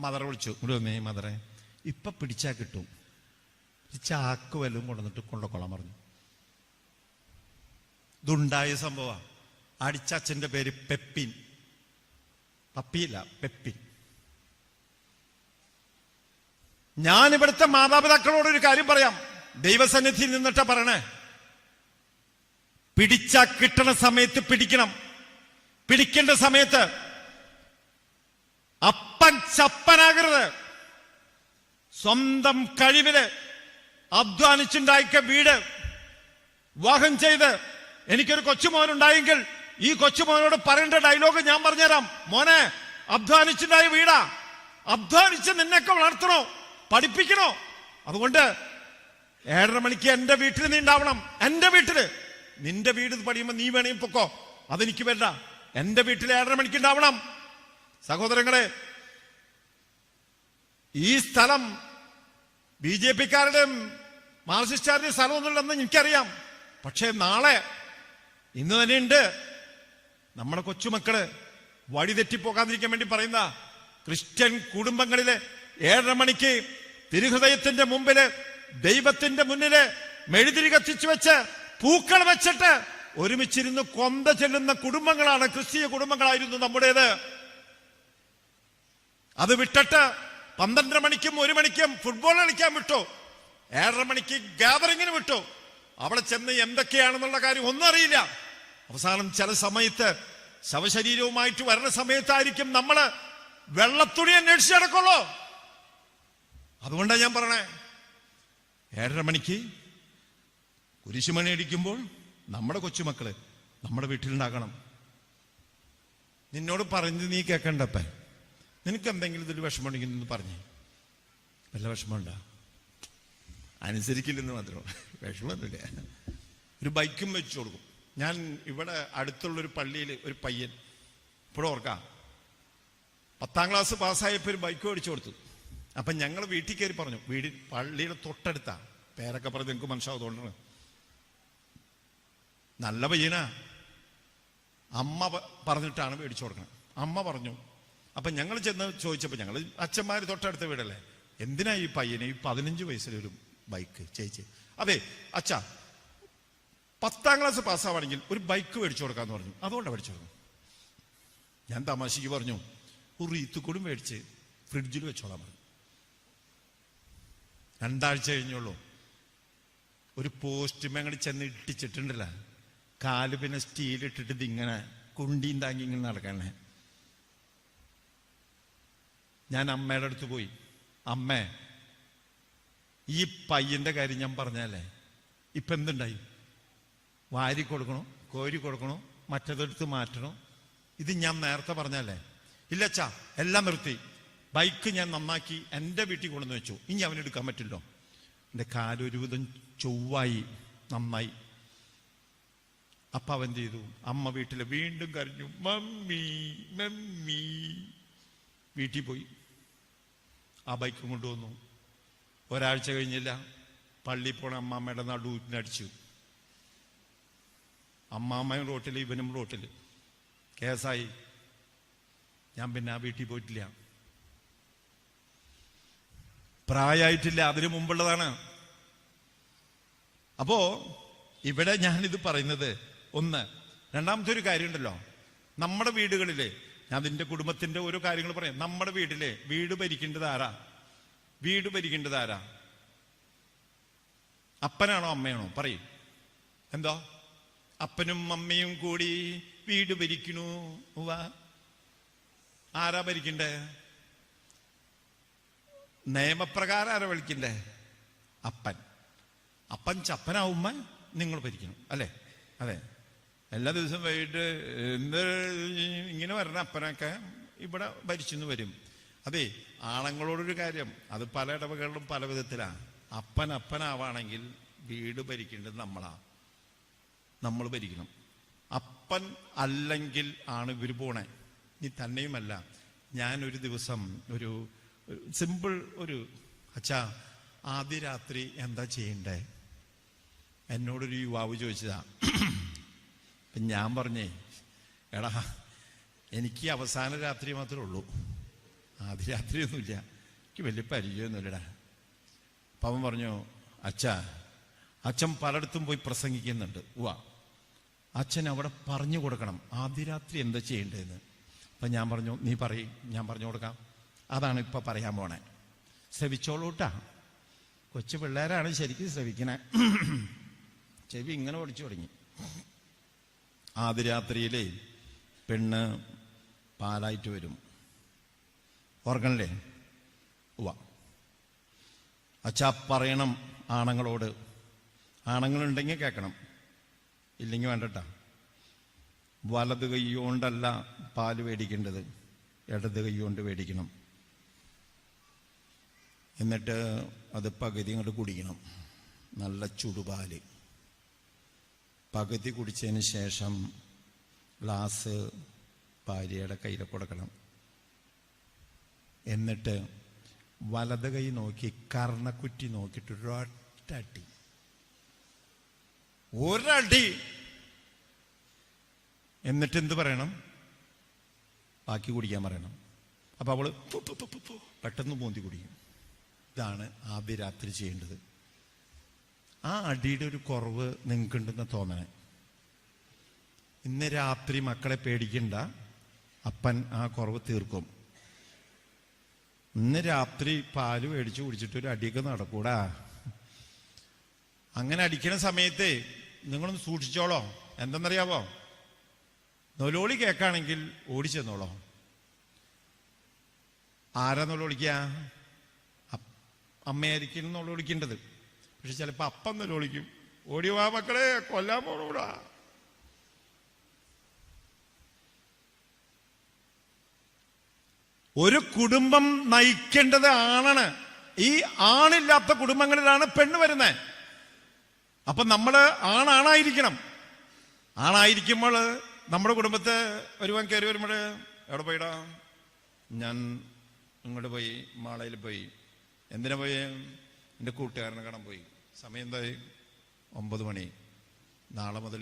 മദറെ വിളിച്ചു, ഇവിടെ മദറെ, ഇപ്പൊ പിടിച്ചാ കിട്ടും, ചാക്ക് വല്ലതും കൊണ്ടുവന്നിട്ട് കൊണ്ടുകൊള്ളാൻ പറഞ്ഞു. ഇതുണ്ടായ സംഭവം. അടിച്ച അച്ഛന്റെ പേര് പെപ്പിൻ. പപ്പിയില്ല, പെപ്പിൻ. ഞാൻ ഇവിടുത്തെ മാതാപിതാക്കളോട് ഒരു കാര്യം പറയാം. ദൈവസന്നിധിയിൽ നിന്നിട്ടാ പറയണേ. പിടിച്ചാ കിട്ടണ സമയത്ത് പിടിക്കണം. പിടിക്കേണ്ട സമയത്ത് അപ്പൻ ചപ്പനാകരുത്. സ്വന്തം കഴിവില് അധ്വാനിച്ചുണ്ടാക്കിയ വീട് വിവാഹം ചെയ്ത് എനിക്കൊരു കൊച്ചുമോനുണ്ടായെങ്കിൽ ഈ കൊച്ചുമോനോട് പറയേണ്ട ഡയലോഗ് ഞാൻ പറഞ്ഞുതരാം. മോനെ, അധ്വാനിച്ചുണ്ടായ വീടാ, അധ്വാനിച്ച് നിന്നെയൊക്കെ വളർത്തണോ, പഠിപ്പിക്കണോ. അതുകൊണ്ട് 7:30 മണിക്ക് എന്റെ വീട്ടിൽ നീ ഉണ്ടാവണം. എന്റെ വീട്ടില്. നിന്റെ വീട് പണിയുമ്പോ നീ വേണേ പൊക്കോ, അതെനിക്ക് വേണ്ട. എന്റെ വീട്ടിൽ 7:30 മണിക്ക് ഉണ്ടാവണം. സഹോദരങ്ങളെ, ഈ സ്ഥലം BJP-ക്കാരുടെയും മാർക്സിസ്റ്റുകാരുടെയും സ്ഥലമൊന്നുമില്ലെന്ന് എനിക്കറിയാം. പക്ഷേ നാളെ, ഇന്ന് തന്നെയുണ്ട്, നമ്മുടെ കൊച്ചുമക്കള് വഴിതെറ്റിപ്പോകാതിരിക്കാൻ വേണ്ടി പറയുന്ന ക്രിസ്ത്യൻ കുടുംബങ്ങളില് 7:30 മണിക്ക് തിരുഹൃദയത്തിന്റെ മുമ്പില് ദൈവത്തിന്റെ മുന്നില് മെഴുതിരി കത്തിച്ചു വെച്ച് പൂക്കൾ വെച്ചിട്ട് ഒരുമിച്ചിരുന്ന് കൊന്ത ചെല്ലുന്ന കുടുംബങ്ങളാണ്, ക്രിസ്തീയ കുടുംബങ്ങളായിരുന്നു നമ്മുടേത്. അത് വിട്ടിട്ട് 12:30 മണിക്കും 1 മണിക്കും ഫുട്ബോൾ കളിക്കാൻ വിട്ടു, 7:30 മണിക്ക് ഗ്യാതറിങ്ങിന് വിട്ടു. അവിടെ ചെന്ന് എന്തൊക്കെയാണെന്നുള്ള കാര്യം ഒന്നും അറിയില്ല. അവസാനം ചില സമയത്ത് ശവശരീരവുമായിട്ട് വരുന്ന സമയത്തായിരിക്കും നമ്മള് വെള്ളത്തുണി അന്വേഷിച്ച് നടക്കുള്ളൂ. അതുകൊണ്ടാണ് ഞാൻ പറഞ്ഞേ, 7:30 മണിക്ക് കുരിശുമണി അടിക്കുമ്പോൾ നമ്മുടെ കൊച്ചുമക്കള് നമ്മുടെ വീട്ടിലുണ്ടാകണം. നിന്നോട് പറഞ്ഞ് നീ കേൾക്കണ്ടപ്പേ, നിനക്ക് എന്തെങ്കിലും ഇതിൽ വിഷമമുണ്ടെങ്കിൽ നിന്ന് പറഞ്ഞേ. വല്ല വിഷമമുണ്ടാ? അനുസരിക്കില്ലെന്ന് മാത്രം, വിഷമമൊന്നുമില്ല. ഒരു ബൈക്കും വെച്ചു കൊടുക്കും. ഞാൻ ഇവിടെ അടുത്തുള്ളൊരു പള്ളിയിൽ ഒരു പയ്യൻ, ഇപ്പോഴും ഓർക്കാം, 10ാം ക്ലാസ് പാസ്സായപ്പോൾ ഒരു ബൈക്ക് മേടിച്ചു കൊടുത്തു. അപ്പം ഞങ്ങൾ വീട്ടിൽ കയറി പറഞ്ഞു, പള്ളിയുടെ തൊട്ടടുത്താ, പേരൊക്കെ പറഞ്ഞ് നിങ്ങൾക്ക് മനസ്സിലാവുന്നതുകൊണ്ടാണ്. നല്ല പയ്യനാ, അമ്മ പറഞ്ഞിട്ടാണ് മേടിച്ചു കൊടുക്കണം. അമ്മ പറഞ്ഞു. അപ്പം ഞങ്ങൾ ചെന്ന് ചോദിച്ചപ്പോൾ, ഞങ്ങൾ അച്ഛന്മാർ തൊട്ടടുത്ത വീടല്ലേ, എന്തിനാ ഈ പയ്യനെ ഈ 15 വയസ്സിലൊരു ബൈക്ക് ചേച്ചി? അതെ അച്ഛാ, 10ാം ക്ലാസ് പാസ്സാവാണെങ്കിൽ ഒരു ബൈക്ക് മേടിച്ചു കൊടുക്കാന്ന് പറഞ്ഞു. അതുകൊണ്ടാണ് മേടിച്ചു കൊടുക്കും. ഞാൻ തമാശയ്ക്ക് പറഞ്ഞു, ഒരു ഈത്തുകൂടും മേടിച്ച് ഫ്രിഡ്ജിൽ വെച്ചോളാൻ പറഞ്ഞു. 2 ആഴ്ച കഴിഞ്ഞുള്ളൂ. ഒരു പോസ്റ്റ് മേങ്ങടി ചെന്ന് ഇട്ടിച്ചിട്ടുണ്ടല്ല, കാല് പിന്നെ സ്റ്റീലിട്ടിട്ട് ഇതിങ്ങനെ കുണ്ടിയും താങ്ങി ഇങ്ങനെ നടക്കണേ. ഞാൻ അമ്മയുടെ അടുത്ത് പോയി, അമ്മേ, ഈ പയ്യന്റെ കാര്യം ഞാൻ പറഞ്ഞാലേ ഇപ്പൊ എന്തുണ്ടായി? വാരി കൊടുക്കണോ, കോരി കൊടുക്കണോ, മറ്റതെടുത്ത് മാറ്റണോ? ഇത് ഞാൻ നേരത്തെ പറഞ്ഞാലേ. ഇല്ലച്ചാ, എല്ലാം നിർത്തി. ബൈക്ക് ഞാൻ നന്നാക്കി എൻ്റെ വീട്ടിൽ കൊണ്ടുവന്ന് വെച്ചു. ഇനി അവനെടുക്കാൻ പറ്റില്ലോ. എൻ്റെ കാലൊരുവിധം ചൊവ്വായി, നന്നായി. അപ്പൊ അവൻ ചെയ്തു, അമ്മ വീട്ടിൽ വീണ്ടും കരഞ്ഞു, മമ്മി മമ്മി. വീട്ടിൽ പോയി ആ ബൈക്കും കൊണ്ടുവന്നു. ഒരാഴ്ച കഴിഞ്ഞില്ല, പള്ളിയിൽ പോണ അമ്മാമ്മയുടെ നടുവിനടിച്ചു. അമ്മാമ്മയും റോട്ടിൽ, ഇവനും റോട്ടിൽ. കേസായി. ഞാൻ പിന്നെ ആ വീട്ടിൽ പോയിട്ടില്ല. പ്രായമായിട്ടില്ല, അതിനു മുമ്പുള്ളതാണ്. അപ്പോ ഇവിടെ ഞാനിത് പറയുന്നത് ഒന്ന്. രണ്ടാമത്തെ ഒരു കാര്യമുണ്ടല്ലോ, നമ്മുടെ വീടുകളിലെ, ഞാൻ അതിൻ്റെ കുടുംബത്തിന്റെ ഓരോ കാര്യങ്ങൾ പറയാം. നമ്മുടെ വീട്ടിലെ വീട് ഭരിക്കേണ്ടത് ആരാ? വീട് ഭരിക്കേണ്ടത് ആരാ? അപ്പനാണോ അമ്മയാണോ? പറയും. എന്താ? അപ്പനും അമ്മയും കൂടി വീട് ഭരിക്കണു. ആരാ ഭരിക്കണ്ടേ? നിയമപ്രകാരം ആരാ വിളിക്കണ്ടേ? അപ്പൻ. അപ്പൻ ചപ്പനാവുമ്പ നിങ്ങൾ ഭരിക്കണം, അല്ലേ? അതെ. എല്ലാ ദിവസവും വൈകിട്ട് ഇങ്ങനെ വരണ അപ്പനൊക്കെ ഇവിടെ ഭരിച്ചെന്ന് വരും. അതെ, ആണുങ്ങളോടൊരു കാര്യം, അത് പല ഇടവകളിലും പല വിധത്തിലാണ്. അപ്പനാവാണെങ്കിൽ വീട് ഭരിക്കേണ്ടത് നമ്മളാ, നമ്മൾ ഭരിക്കണം. അപ്പൻ അല്ലെങ്കിൽ ആണ് ഇവർ പോണേ. ഇനി തന്നെയുമല്ല, ഞാനൊരു ദിവസം ഒരു സിമ്പിൾ ഒരു, അച്ഛാ ആദ്യ രാത്രി എന്താ ചെയ്യണ്ടേ? എന്നോടൊരു യുവാവ് ചോദിച്ചതാ. അപ്പം ഞാൻ പറഞ്ഞേ, എടാ എനിക്ക് അവസാന രാത്രി മാത്രമേ ഉള്ളൂ, ആദ്യ രാത്രിയൊന്നുമില്ല, എനിക്ക് വലിയ പരിചയമൊന്നുമില്ലടാ. അപ്പം അവൻ പറഞ്ഞു, അച്ഛൻ പലയിടത്തും പോയി പ്രസംഗിക്കുന്നുണ്ട്. അച്ഛൻ അവിടെ പറഞ്ഞു കൊടുക്കണം ആദ്യ രാത്രി എന്താ ചെയ്യേണ്ടതെന്ന്. അപ്പം ഞാൻ പറഞ്ഞു, നീ പറയും, ഞാൻ പറഞ്ഞു കൊടുക്കാം. അതാണ് ഇപ്പൊ പറയാൻ പോണേ. ശ്രവിച്ചോളൂട്ടാ, കൊച്ചു പിള്ളേരാണ് ശരിക്കും ശ്രവിക്കണേ. ചെവി ഇങ്ങനെ ഓടിച്ചു തുടങ്ങി. ആദ്യ രാത്രിയിലെ പെണ്ണ് പാലായിട്ട് വരും. ഓർക്കണല്ലേ? ഉവ്വ. അച്ഛാ പറയണം ആണുങ്ങളോട്. ആണുങ്ങളുണ്ടെങ്കിൽ കേൾക്കണം, ഇല്ലെങ്കിൽ വേണ്ടട്ടാ. വലത് കൈ കൊണ്ടല്ല പാല് മേടിക്കേണ്ടത്, ഇടത് കൈ കൊണ്ട് മേടിക്കണം. എന്നിട്ട് അത് പകുതി അങ്ങോട്ട് കുടിക്കണം. നല്ല ചുടുപാല് പകുതി കുടിച്ചതിന് ശേഷം ഗ്ലാസ് ഭാര്യയുടെ കയ്യിൽ കൊടുക്കണം. എന്നിട്ട് വലത് കൈ നോക്കി കർണക്കുറ്റി നോക്കിയിട്ട് ഒരൊറ്റടി, ഒരടി. എന്നിട്ട് എന്ത് പറയണം? ബാക്കി കുടിക്കാൻ പറയണം. അപ്പൊ അവള് പെട്ടെന്ന് പൂന്തി കുടിക്കും. ഇതാണ് ആദ്യ രാത്രി ചെയ്യേണ്ടത്. ആ അടിയുടെ ഒരു കുറവ് നിങ്ങൾക്കുണ്ടെന്ന് തോന്നണേ. ഇന്ന് രാത്രി മക്കളെ പേടിക്കണ്ട, അപ്പൻ ആ കുറവ് തീർക്കും. ഇന്ന് രാത്രി പാല് മേടിച്ചു കുടിച്ചിട്ട് ഒരു അടിയൊക്കെ നടക്കൂടാ. അങ്ങനെ അടിക്കണ സമയത്ത് നിങ്ങളൊന്ന് സൂക്ഷിച്ചോളോ. എന്തെന്നറിയാവോ? നൊലോളി കേൾക്കാണെങ്കിൽ ഓടിച്ചെന്നോളോ. ആരാ നൊലോളിക്കുക? അമ്മയായിരിക്കും നൊലോളിക്കേണ്ടത്. പക്ഷെ ചിലപ്പോ അപ്പം നൊലോളിക്കും. ഓടിവാ മക്കളെ, കൊല്ലാൻ പോണൂടാ. ഒരു കുടുംബം നയിക്കേണ്ടത് ആണാണ്. ഈ ആണില്ലാത്ത കുടുംബങ്ങളിലാണ് പെണ്ണ് വരുന്നത്. അപ്പൊ നമ്മള് ആണായിരിക്കണം. ആണായിരിക്കുമ്പോൾ നമ്മുടെ കുടുംബത്തെ ഒരുവൻ കയറി വരുമ്പോൾ, എവിടെ പോയിടാ? ഞാൻ ഇങ്ങോട്ട് പോയി, മാളയിൽ പോയി. എന്തിനാ പോയി? എൻ്റെ കൂട്ടുകാരനെ കാണാൻ പോയി. സമയം എന്തായി? 9 മണി. നാളെ മുതൽ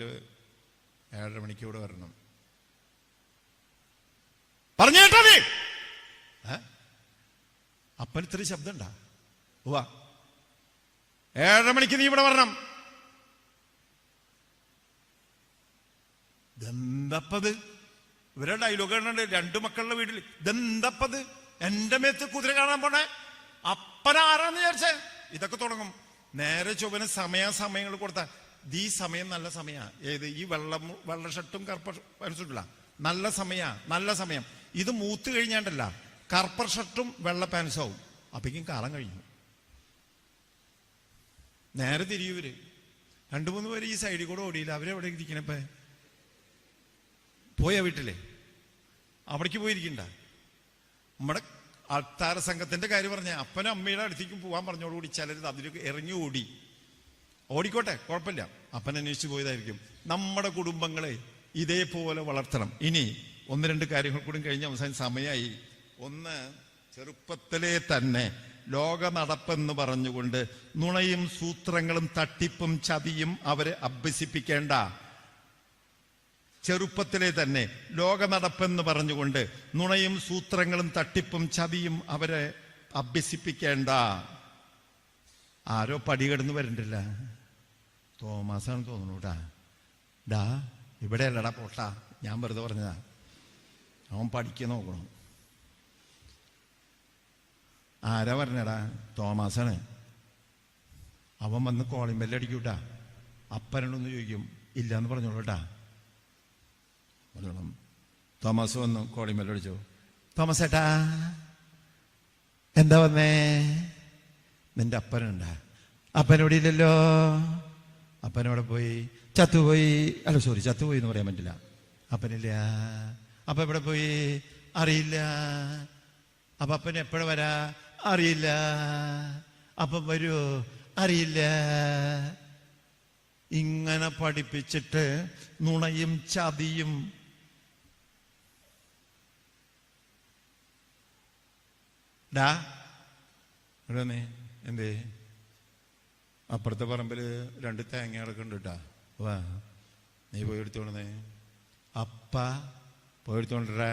7:30 മണിക്ക് ഇവിടെ വരണം. പറഞ്ഞു കേട്ടോ നീ? അപ്പൻ ഇത്ര ശബ്ദം ഉണ്ടാ? വാ, 7:30 മണിക്ക് നീ ഇവിടെ വരണം. ഇതെന്തപ്പത്? ഇവരെ ഡയലോഗ് കണ്ടുണ്ട്. 2 മക്കളുടെ വീട്ടിൽ ഇതെന്തപ്പത്? എന്റെ മേത്ത് കുതിര കാണാൻ പോണേ അപ്പനാരാന്ന് വിചാരിച്ചേ? ഇതൊക്കെ തുടങ്ങും. നേരെ ചൊവ്വന് സമയങ്ങൾ കൊടുത്ത ഈ സമയം നല്ല സമയാ. ഏത്? ഈ വെള്ള ഷർട്ടും കറുപ്പ പാൻസും നല്ല സമയം. ഇത് മൂത്ത് കഴിഞ്ഞാണ്ടല്ല, കറുപ്പ ഷർട്ടും വെള്ള പാൻസാവും. അപ്പേക്കും കാലം കഴിഞ്ഞു. നേരെ തിരിയൂര് 2-3 പേര് ഈ സൈഡിൽ കൂടെ ഓടിയില്ല. അവരെവിടെ ഇരിക്കണപ്പ? പോയാ വീട്ടിലെ അവിടേക്ക് പോയിരിക്കണ്ട. നമ്മുടെ അൾത്താര സംഘത്തിന്റെ കാര്യം പറഞ്ഞ അപ്പനും അമ്മയുടെ അടുത്തേക്കും പോകാൻ പറഞ്ഞോടുകൂടി ചിലർ അതിലേക്ക് ഇറങ്ങി ഓടിക്കോട്ടെ, കുഴപ്പമില്ല. അപ്പൻ അന്വേഷിച്ച് പോയതായിരിക്കും. നമ്മുടെ കുടുംബങ്ങളെ ഇതേപോലെ വളർത്തണം. ഇനി 1-2 കാര്യങ്ങൾ കൂടി കഴിഞ്ഞ അവസാനം സമയമായി. ഒന്ന്, ചെറുപ്പത്തിലെ തന്നെ ലോക നടപ്പെന്ന് പറഞ്ഞുകൊണ്ട് നുണയും സൂത്രങ്ങളും തട്ടിപ്പും ചതിയും അവരെ അഭ്യസിപ്പിക്കേണ്ട. ചെറുപ്പത്തിലെ തന്നെ ലോക നടപ്പെന്ന് പറഞ്ഞുകൊണ്ട് നുണയും സൂത്രങ്ങളും തട്ടിപ്പും ചതിയും അവരെ അഭ്യസിപ്പിക്കേണ്ട. ആരോ പടികടന്ന് വരണ്ടില്ല. തോമാസാണ് തോന്നുന്നുടാ. ഡാ, ഇവിടെ അല്ലടാ പോട്ടാ, ഞാൻ വെറുതെ പറഞ്ഞതാ. അവൻ പഠിക്കാൻ നോക്കണം. ആരാ പറഞ്ഞടാ? തോമാസാണ്. അവൻ വന്ന് കോളിംഗ് ബെല്ല് അടിക്കൂട്ടാ. അപ്പനോടൊന്ന് ചോദിക്കും. ഇല്ലാന്ന് പറഞ്ഞോളൂട്ടാ. തോമസ് വന്നു, കോളിംഗ് ബെല്ല് അടിച്ചു. തോമസ് ഏട്ടാ, എന്താ വന്നേ? നിന്റെ അപ്പനുണ്ടാ? അപ്പനോടെ ഇല്ലല്ലോ. അപ്പനോടെ പോയി? ചത്തുപോയി. അല്ല സോറി, ചത്തുപോയി എന്ന് പറയാൻ പറ്റില്ല. അപ്പനില്ല. അപ്പ എവിടെ പോയി? അറിയില്ല. അപ്പൊ അപ്പൻ എപ്പോഴ വരാ? അറിയില്ല. അപ്പം വരുമോ? അറിയില്ല. ഇങ്ങനെ പഠിപ്പിച്ചിട്ട് നുണയും ചതിയും. ഡാ എന്തേ? അപ്പുറത്തെ പറമ്പില് 2 തേങ്ങ കിടക്കുന്നുണ്ട് കേട്ടാ. വാ, നീ പോയി എടുത്തോണ്ടേ. അപ്പ പോയി എടുത്തോണ്ടരാ.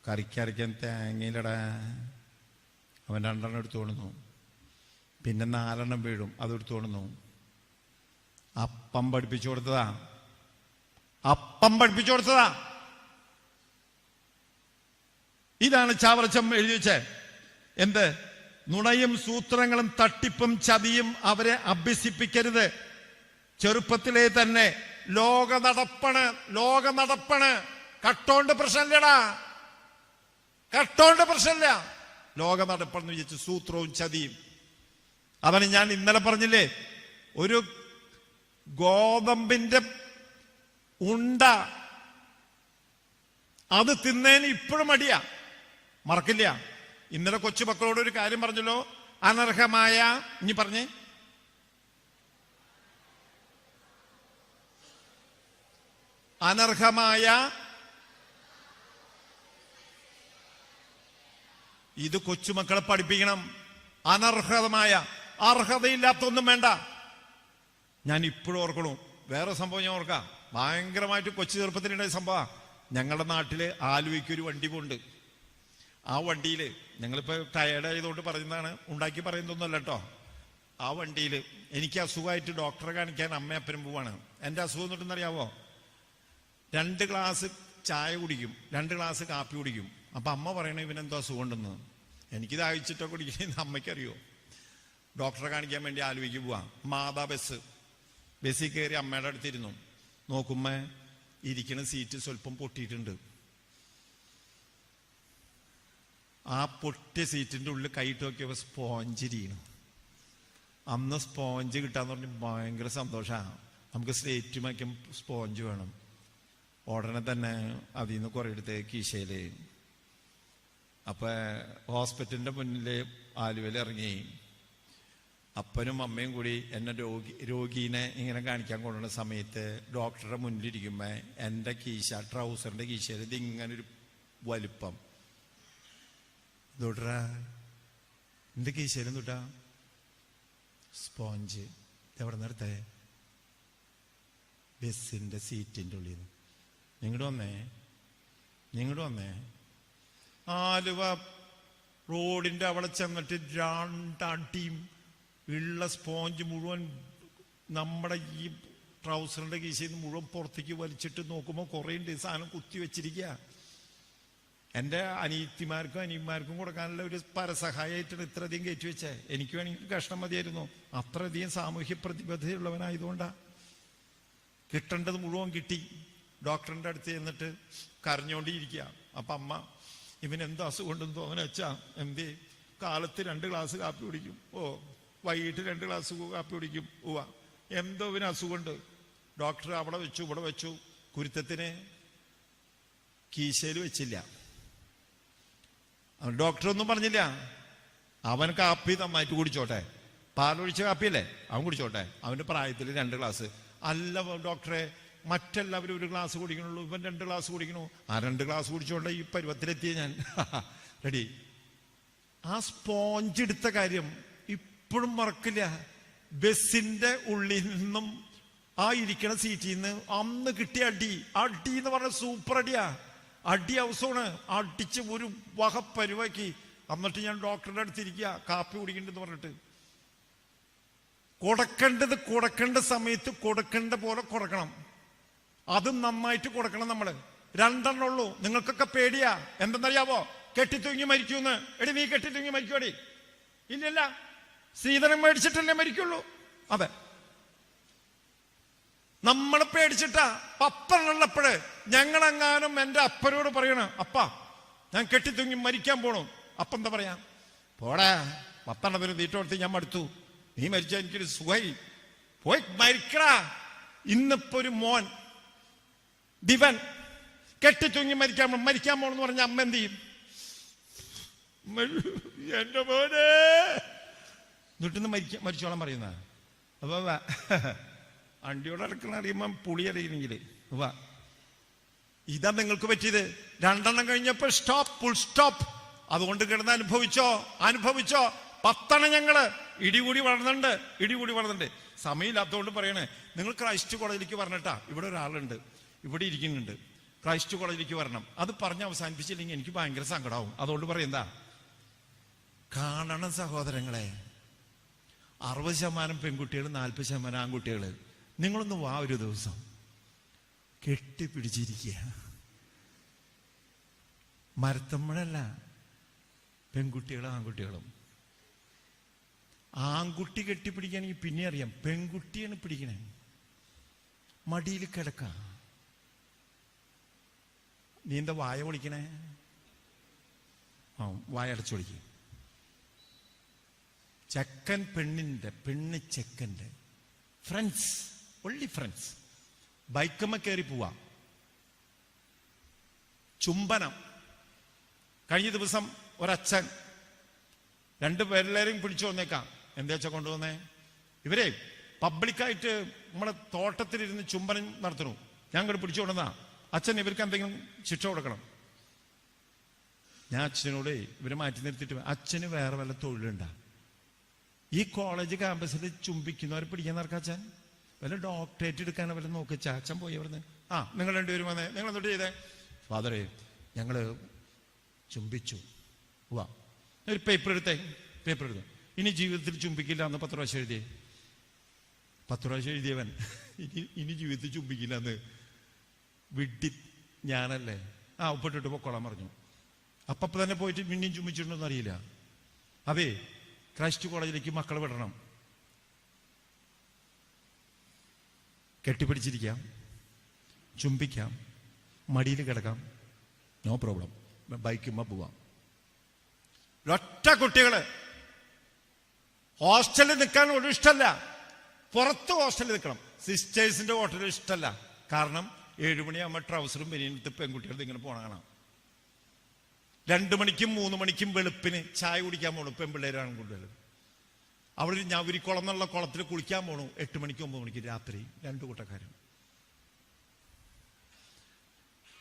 കറിക്കരയ്ക്കാൻ തേങ്ങയിലടാ. അവൻ 2 എടുത്തോളുന്നു. പിന്നെ 4 വീഴും, അതെടുത്തോളുന്നു. അപ്പം പഠിപ്പിച്ചു കൊടുത്തതാ. ഇതാണ് ചാവറച്ചം എഴുതി വെച്ചേ. എന്ത്? നുണയും സൂത്രങ്ങളും തട്ടിപ്പും ചതിയും അവരെ അഭ്യസിപ്പിക്കരുത്. ചെറുപ്പത്തിലെ തന്നെ ലോക നടപ്പണ്. കട്ടോണ്ട് പ്രശ്നമില്ലടാ. കട്ടോന്റെ പ്രശ്നമില്ല. ലോകം നടപ്പെന്ന് വിചാരിച്ചു സൂത്രവും ചതിയും. അതാണ് ഞാൻ ഇന്നലെ പറഞ്ഞില്ലേ, ഒരു ഗോതമ്പിന്റെ ഉണ്ട അത് തിന്നേന് ഇപ്പോഴും മടിയാ, മറക്കില്ല. ഇന്നലെ കൊച്ചു മക്കളോട് ഒരു കാര്യം പറഞ്ഞല്ലോ, അനർഹമായ, ഇനി പറഞ്ഞേ, അനർഹമായ, ഇത് കൊച്ചുമക്കളെ പഠിപ്പിക്കണം. അനർഹമായ, അർഹതയില്ലാത്തൊന്നും വേണ്ട. ഞാൻ ഇപ്പോഴും ഓർക്കണു വേറെ സംഭവം. ഞാൻ ഓർക്കാം, ഭയങ്കരമായിട്ട് കൊച്ചു ചെറുപ്പത്തിലുണ്ടായ സംഭവം. ഞങ്ങളുടെ നാട്ടില് ആലുവയ്ക്ക് ഒരു വണ്ടി പോകുന്നുണ്ട്. ആ വണ്ടിയിൽ, ഞങ്ങളിപ്പോ ടയേർഡ് ആയതുകൊണ്ട് പറയുന്നതാണ്, ഉണ്ടാക്കി പറയുന്നൊന്നുമല്ല കേട്ടോ. ആ വണ്ടിയിൽ എനിക്ക് അസുഖമായിട്ട് ഡോക്ടറെ കാണിക്കാൻ അമ്മയും അപ്പനും പോവാണ്. എൻ്റെ അസുഖം എന്നിട്ടെന്നറിയാവോ, 2 ഗ്ലാസ് ചായ കുടിക്കും, 2 ഗ്ലാസ് കാപ്പി കുടിക്കും. അപ്പൊ അമ്മ പറയണ ഇവനെന്തോ അസുഖം ഉണ്ടെന്ന്. എനിക്കിത് അയച്ചിട്ടോ കുടിക്കണമെന്ന് അമ്മയ്ക്കറിയോ. ഡോക്ടറെ കാണിക്കാൻ വേണ്ടി ആലുവയ്ക്ക് പോവാം. മാതാ ബസ്സിൽ കയറി അമ്മയുടെ അടുത്തിരുന്നു. നോക്കുമ്പോ ഇരിക്കുന്ന സീറ്റ് സ്വല്പം പൊട്ടിയിട്ടുണ്ട്. ആ പൊട്ടിയ സീറ്റിന്റെ ഉള്ളിൽ കൈയിട്ട് നോക്കിയപ്പോ സ്പോഞ്ച് ഇരിക്കണം. അന്ന് സ്പോഞ്ച് കിട്ടാന്ന് പറഞ്ഞ് ഭയങ്കര സന്തോഷമാണ്. നമുക്ക് സ്ലേറ്റ് വയ്ക്കും, സ്പോഞ്ച് വേണം. ഉടനെ തന്നെ അതിൽ നിന്ന് കുറെ എടുത്ത് കീശയില്. അപ്പൊ ഹോസ്പിറ്റലിന്റെ മുന്നില് ആലുവയിൽ ഇറങ്ങി. അപ്പനും അമ്മയും കൂടി എന്നെ രോഗീനെ ഇങ്ങനെ കാണിക്കാൻ കൊണ്ടുവന്ന സമയത്ത് ഡോക്ടറുടെ മുന്നിലിരിക്കുമ്പോ എൻ്റെ കീശ, ട്രൗസറിന്റെ കീശയിൽ ഇതിങ്ങനെ ഒരു വലുപ്പം. തൊട്ടാ എന്റെ കീശയിലും തൊട്ടാ സ്പോഞ്ച്. എവിടെ നിർത്തേ? ബസ്സിന്റെ സീറ്റിന്റെ ഉള്ളിൽ നിന്ന്. നിങ്ങോട്ട് വന്നേ. ആലുവ റോഡിന്റെ അവിടെ ചെന്നിട്ട് 2 അടിയും ഉള്ള സ്പോഞ്ച് മുഴുവൻ നമ്മുടെ ഈ ട്രൗസറിന്റെ കീശയിൽ നിന്ന് മുഴുവൻ പുറത്തേക്ക് വലിച്ചിട്ട് നോക്കുമ്പോൾ കുറേ ഉണ്ട് സാധനം കുത്തി വെച്ചിരിക്കുക. എൻ്റെ അനിയത്തിമാർക്കും അനിയന്മാർക്കും കൊടുക്കാനുള്ള ഒരു പരസഹായമായിട്ടാണ് ഇത്രയധികം കയറ്റി വെച്ചേ. എനിക്ക് വേണമെങ്കിൽ കഷ്ണം മതിയായിരുന്നു. അത്രയധികം സാമൂഹ്യ പ്രതിബദ്ധതയുള്ളവനായതുകൊണ്ടാ. കിട്ടേണ്ടത് മുഴുവൻ കിട്ടി. ഡോക്ടറിന്റെ അടുത്ത് ചെന്നിട്ട് കരഞ്ഞോണ്ടിരിക്കുക. അപ്പൊ അമ്മ, ഇവനെന്തോ അസുഖം ഉണ്ടെന്ന് തോന്നുന്നു വെച്ചാ, എന്തേ? കാലത്ത് 2 ഗ്ലാസ് കാപ്പി കുടിക്കും. ഓ, വൈകിട്ട് 2 ഗ്ലാസ് കാപ്പി കുടിക്കും. ഉവ്വ, എന്തോ ഇവന് അസുഖമുണ്ട്. ഡോക്ടർ അവിടെ വെച്ചു ഇവിടെ വെച്ചു. കുരുത്തത്തിന് കീശയിൽ വെച്ചില്ല. ഡോക്ടർ ഒന്നും പറഞ്ഞില്ല. അവൻ കാപ്പി നന്നായിട്ട് കുടിച്ചോട്ടെ, പാലൊഴിച്ച കാപ്പിയല്ലേ, അവൻ കുടിച്ചോട്ടെ. അവന്റെ പ്രായത്തിൽ 2 ഗ്ലാസ്. അല്ല ഡോക്ടറെ, മറ്റെല്ലാവരും 1 ഗ്ലാസ് കുടിക്കണുള്ളൂ, ഇവൻ 2 ഗ്ലാസ് കുടിക്കണു. ആ 2 ഗ്ലാസ് കുടിച്ചോണ്ട് ഈ പരുവത്തിലെത്തിയ ഞാൻ. റെഡി. ആ സ്പോഞ്ച് എടുത്ത കാര്യം ഇപ്പോഴും മറക്കില്ല. ബസ്സിന്റെ ഉള്ളിൽ നിന്നും ആ ഇരിക്കണ സീറ്റിൽ നിന്ന് അന്ന് കിട്ടിയ അടി എന്ന് പറഞ്ഞ സൂപ്പർ അടിയാ. അടി അവസരമാണ്. അടിച്ച് ഒരു വക പരുവാക്കി. എന്നിട്ട് ഞാൻ ഡോക്ടറുടെ അടുത്തിരിക്കുക, കാപ്പി കുടിക്കണ്ടെന്ന് പറഞ്ഞിട്ട്. കൊടുക്കേണ്ട സമയത്ത് കൊടുക്കേണ്ട പോലെ കൊടുക്കണം. അതും നന്നായിട്ട് കൊടുക്കണം. നമ്മള് 2 എണ്ണം ഉള്ളൂ. നിങ്ങൾക്കൊക്കെ പേടിയാ. എന്തെന്നറിയാവോ? കെട്ടിത്തൂങ്ങി മരിക്കൂന്ന്. എടി, നീ കെട്ടിത്തൂങ്ങി മരിക്കോടി? ഇല്ലല്ല, സ്ത്രീധനം മേടിച്ചിട്ടല്ലേ മരിക്കുള്ളൂ. അതെ, നമ്മളെ പേടിച്ചിട്ടാ. 10 എണ്ണം ഉള്ളപ്പോഴ് ഞങ്ങളെങ്ങാനും എൻ്റെ അപ്പനോട് പറയണ, അപ്പാ ഞാൻ കെട്ടിത്തൂങ്ങി മരിക്കാൻ പോണു. അപ്പം എന്താ പറയാ? പോടാ, 10 എണ്ണത്തിന് തീറ്റ കൊടുത്ത് ഞാൻ മടുത്തു. നീ മരിച്ച എനിക്കൊരു സുഖമായി. പോയി മരിക്കടാ. ഇന്നിപ്പോ ഒരു മോൻ ദിവൻ കെട്ടിത്തൂങ്ങി മരിക്കാൻ പോണെന്ന് പറഞ്ഞ അമ്മ എന്ത് ചെയ്യും? എന്റെ മോനെ എന്നിട്ടൊന്ന് മരിച്ചോളാൻ പറയുന്ന. അപ്പൊ അണ്ടിയോടെ അടക്കണ അറിയുമ്പോ പുളി അറിയണമെങ്കിൽ ഇതാ നിങ്ങൾക്ക് പറ്റിയത്. 2 എണ്ണം കഴിഞ്ഞപ്പോ സ്റ്റോപ്പ്, ഫുൾ സ്റ്റോപ്പ്. അതുകൊണ്ട് കിടന്ന് അനുഭവിച്ചോ. 10 എണ്ണം ഞങ്ങള് ഇടികൂടി വളർന്നുണ്ട്. സമയമില്ലാത്തതുകൊണ്ട് പറയണേ, നിങ്ങൾ ക്രൈസ്റ്റ് കോളേജിലേക്ക് പറഞ്ഞിട്ടാ. ഇവിടെ ഒരാളുണ്ട്, ഇവിടെ ഇരിക്കുന്നുണ്ട്, ക്രൈസ്റ്റ് കോളേജിലേക്ക് വരണം. അത് പറഞ്ഞ് അവസാനിപ്പിച്ചില്ലെങ്കിൽ എനിക്ക് ഭയങ്കര സങ്കടമാവും. അതുകൊണ്ട് പറയുന്നതാ, കാണണം സഹോദരങ്ങളെ. 60% പെൺകുട്ടികൾ, 40% ആൺകുട്ടികൾ. നിങ്ങളൊന്ന് വാ, ഒരു ദിവസം കെട്ടിപ്പിടിച്ചിരിക്കുക. മരത്തമ്മഴല്ല, പെൺകുട്ടികളും ആൺകുട്ടികളും. ആൺകുട്ടി കെട്ടിപ്പിടിക്കുകയാണെങ്കിൽ പിന്നെ അറിയാം, പെൺകുട്ടിയാണ് പിടിക്കണേ. മടിയിൽ കിടക്ക. നീ എന്താ വായ പൊളിക്കണേ? വായടച്ചു പിടിക്കും. ചെക്കൻ പെണ്ണിന്റെ, പെണ്ണ് ചെക്കന്റെ ഫ്രണ്ട്സ്, ഒള്ളി ഫ്രണ്ട്സ്. ബൈക്കമ്മ കയറി പോവാ. ചുംബനം. കഴിഞ്ഞ ദിവസം ഒരച്ഛൻ 2 പിള്ളേരെയും പിടിച്ചു വന്നേക്കാം. എന്താ വെച്ചാ കൊണ്ടുവന്നേ? ഇവരെ പബ്ലിക്കായിട്ട് നമ്മളെ തോട്ടത്തിലിരുന്ന് ചുംബനം നടത്തണു. ഞാൻ ഇങ്ങോട്ട് പിടിച്ചു കൊണ്ടുവന്നാ. അച്ഛൻ ഇവർക്ക് എന്തെങ്കിലും ശിക്ഷ കൊടുക്കണം. ഞാൻ അച്ഛനോട് ഇവരെ മാറ്റി നിർത്തിയിട്ട്, അച്ഛന് വേറെ വല്ല തൊഴിലുണ്ടാ? ഈ കോളേജ് ക്യാമ്പസിൽ ചുംബിക്കുന്നവരെ പിടിക്കാൻ നടക്കാം അച്ഛൻ? വല്ല ഡോക്ടറേറ്റ് എടുക്കാനോ വല്ല നോക്കിച്ച അച്ഛൻ പോയി അവിടുന്ന്. നിങ്ങൾ 2 പേരും വന്നേ, നിങ്ങൾ എന്തൊട്ട് ചെയ്തേ? ഫാദറെ, ഞങ്ങള് ചുംബിച്ചു. വാ, ഒരു പേപ്പർ എടുത്തേ. പേപ്പർ എടുത്തു. ഇനി ജീവിതത്തിൽ ചുംബിക്കില്ല എന്ന് 10 പ്രാവശ്യം എഴുതിയേ. 10 പ്രാവശ്യം എഴുതിയവൻ ഇനി ജീവിതത്തിൽ ചുംബിക്കില്ല എന്ന് വിഡ്ഢി ഞാനല്ലേ? ഉപ്പിട്ടിട്ട് പൊക്കോളാൻ പറഞ്ഞു. അപ്പൊ തന്നെ പോയിട്ട് പിന്നെയും ചുംബിച്ചിട്ടുണ്ടോന്ന് അറിയില്ല. അതേ, ക്രൈസ്റ്റ് കോളേജിലേക്ക് മക്കളെ വിടണം. കെട്ടിപ്പിടിച്ചിരിക്കാം, ചുംബിക്കാം, മടിയിൽ കിടക്കാം, നോ പ്രോബ്ലം. ബൈക്കുമ്മ പോവാം. ഒറ്റ കുട്ടികള് ഹോസ്റ്റലിൽ നിൽക്കാൻ ഒരു ഇഷ്ടമല്ല. പുറത്ത് ഹോസ്റ്റലിൽ നിൽക്കണം. സിസ്റ്റേഴ്സിന്റെ ഹോട്ടലിൽ ഇഷ്ടമല്ല. കാരണം 7 മണിയാകുമ്പോൾ ട്രൗസറും ബനിയനിട്ട് പെൺകുട്ടികൾ ഇങ്ങനെ പോണ കാണാം. 2 മണിക്കും 3 മണിക്കും വെളുപ്പിന് ചായ കുടിക്കാൻ പോണു പെൺപിള്ളേരാണ് കൂടുതൽ. അവിടെ ഞവരിക്കുളം എന്നുള്ള കുളത്തിൽ കുളിക്കാൻ പോണു 8 മണിക്കും 9 മണിക്കും രാത്രി. 2 കൂട്ടക്കാരും.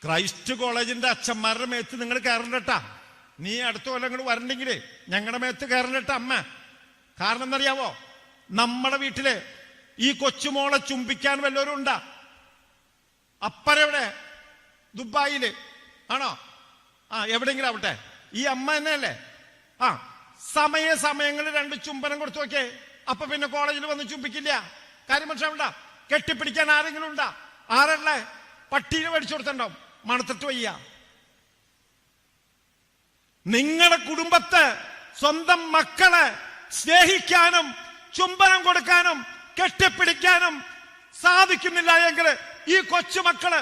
ക്രൈസ്റ്റ് കോളേജിന്റെ അച്ഛന്മാരുടെ മേത്ത് നിങ്ങൾ കയറണ്ടട്ടാ. നീ അടുത്ത കൊല്ലം ഇങ്ങോട്ട് വരണ്ടെങ്കിലേ ഞങ്ങളുടെ മേത്ത് കയറണ്ടട്ട അമ്മ. കാരണം എന്നറിയാവോ? നമ്മുടെ വീട്ടില് ഈ കൊച്ചുമോളെ ചുംബിക്കാൻ വല്ലവരും ഉണ്ടാ? അപ്പരെവിടെ? ദുബായില് ആണോ? എവിടെയെങ്കിലും ആവട്ടെ, ഈ അമ്മ തന്നെയല്ലേ? സമയങ്ങളിൽ 2 ചുംബനം കൊടുത്തു നോക്കേ. അപ്പൊ പിന്നെ കോളേജിൽ വന്ന് ചുംബിക്കില്ല. കാര്യം മനസ്സിലാവണ്ട. കെട്ടിപ്പിടിക്കാൻ ആരെങ്കിലും ഉണ്ടാ? ആരല്ലേ? പട്ടീനെ മേടിച്ചു കൊടുത്തിട്ടുണ്ടാവും. മണത്തിട്ട് വയ്യ. നിങ്ങളുടെ കുടുംബത്തെ, സ്വന്തം മക്കളെ സ്നേഹിക്കാനും ചുംബനം കൊടുക്കാനും കെട്ടിപ്പിടിക്കാനും സാധിക്കുന്നില്ല എങ്കിൽ ഈ കൊച്ചുമക്കള്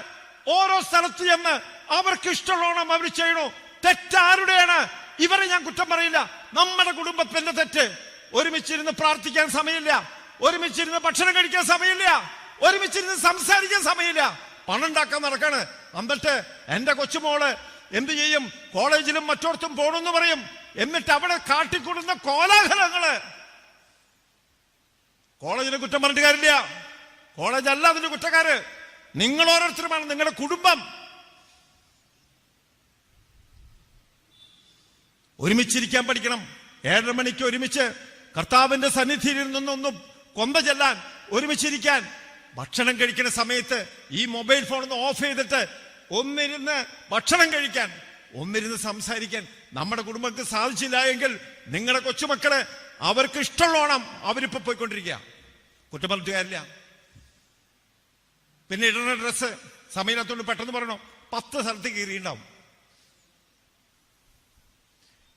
ഓരോ സ്ഥലത്ത് ചെന്ന് അവർക്ക് ഇഷ്ടമുള്ളോണം അവർ ചെയ്യണു. തെറ്റാരുടെയാണ്? ഇവരെ ഞാൻ കുറ്റം പറയില്ല. നമ്മുടെ കുടുംബത്തിന്റെ തെറ്റ്. ഒരുമിച്ചിരുന്ന് പ്രാർത്ഥിക്കാൻ സമയമില്ല, ഒരുമിച്ചിരുന്ന് ഭക്ഷണം കഴിക്കാൻ സമയമില്ല, ഒരുമിച്ചിരുന്ന് സംസാരിക്കാൻ സമയമില്ല. പണം ഉണ്ടാക്കാൻ നടക്കാണ്. എന്നിട്ട് എന്റെ കൊച്ചുമോള് എന്ത് ചെയ്യും? കോളേജിലും മറ്റോടത്തും പോണെന്ന് പറയും. എന്നിട്ട് അവിടെ കാട്ടിക്കൊടുന്ന കോലാഹലങ്ങള്. കോളേജിനെ കുറ്റം പറഞ്ഞിട്ട് കാര്യമില്ല. കോളേജ് അല്ല അതിന്റെ കുറ്റക്കാര്. നിങ്ങൾ ഓരോരുത്തരുമാണ്. നിങ്ങളുടെ കുടുംബം. ഒരുമിച്ചിരിക്കാൻ പഠിക്കണം. 7:30 മണിക്ക് ഒരുമിച്ച് കർത്താവിന്റെ സന്നിധിയിൽ നിന്നൊന്നും കൊന്ത ചെല്ലാൻ, ഒരുമിച്ചിരിക്കാൻ. ഭക്ഷണം കഴിക്കുന്ന സമയത്ത് ഈ മൊബൈൽ ഫോൺ ഒന്ന് ഓഫ് ചെയ്തിട്ട് ഒന്നിരുന്ന് ഭക്ഷണം കഴിക്കാൻ, ഒന്നിരുന്ന് സംസാരിക്കാൻ നമ്മുടെ കുടുംബത്തിന് സാധിച്ചില്ല എങ്കിൽ നിങ്ങളുടെ കൊച്ചുമക്കളെ അവർക്ക് ഇഷ്ടമുള്ളോണം അവരിപ്പോ പോയിക്കൊണ്ടിരിക്കുക. കുറ്റം പറഞ്ഞിട്ട് കാര്യമില്ല. പിന്നെ ഇടുന്ന ഡ്രസ്സ് സമയത്തുകൊണ്ട് പെട്ടെന്ന് പറയണോ 10 സ്ഥലത്ത് കീറിയുണ്ടാവും.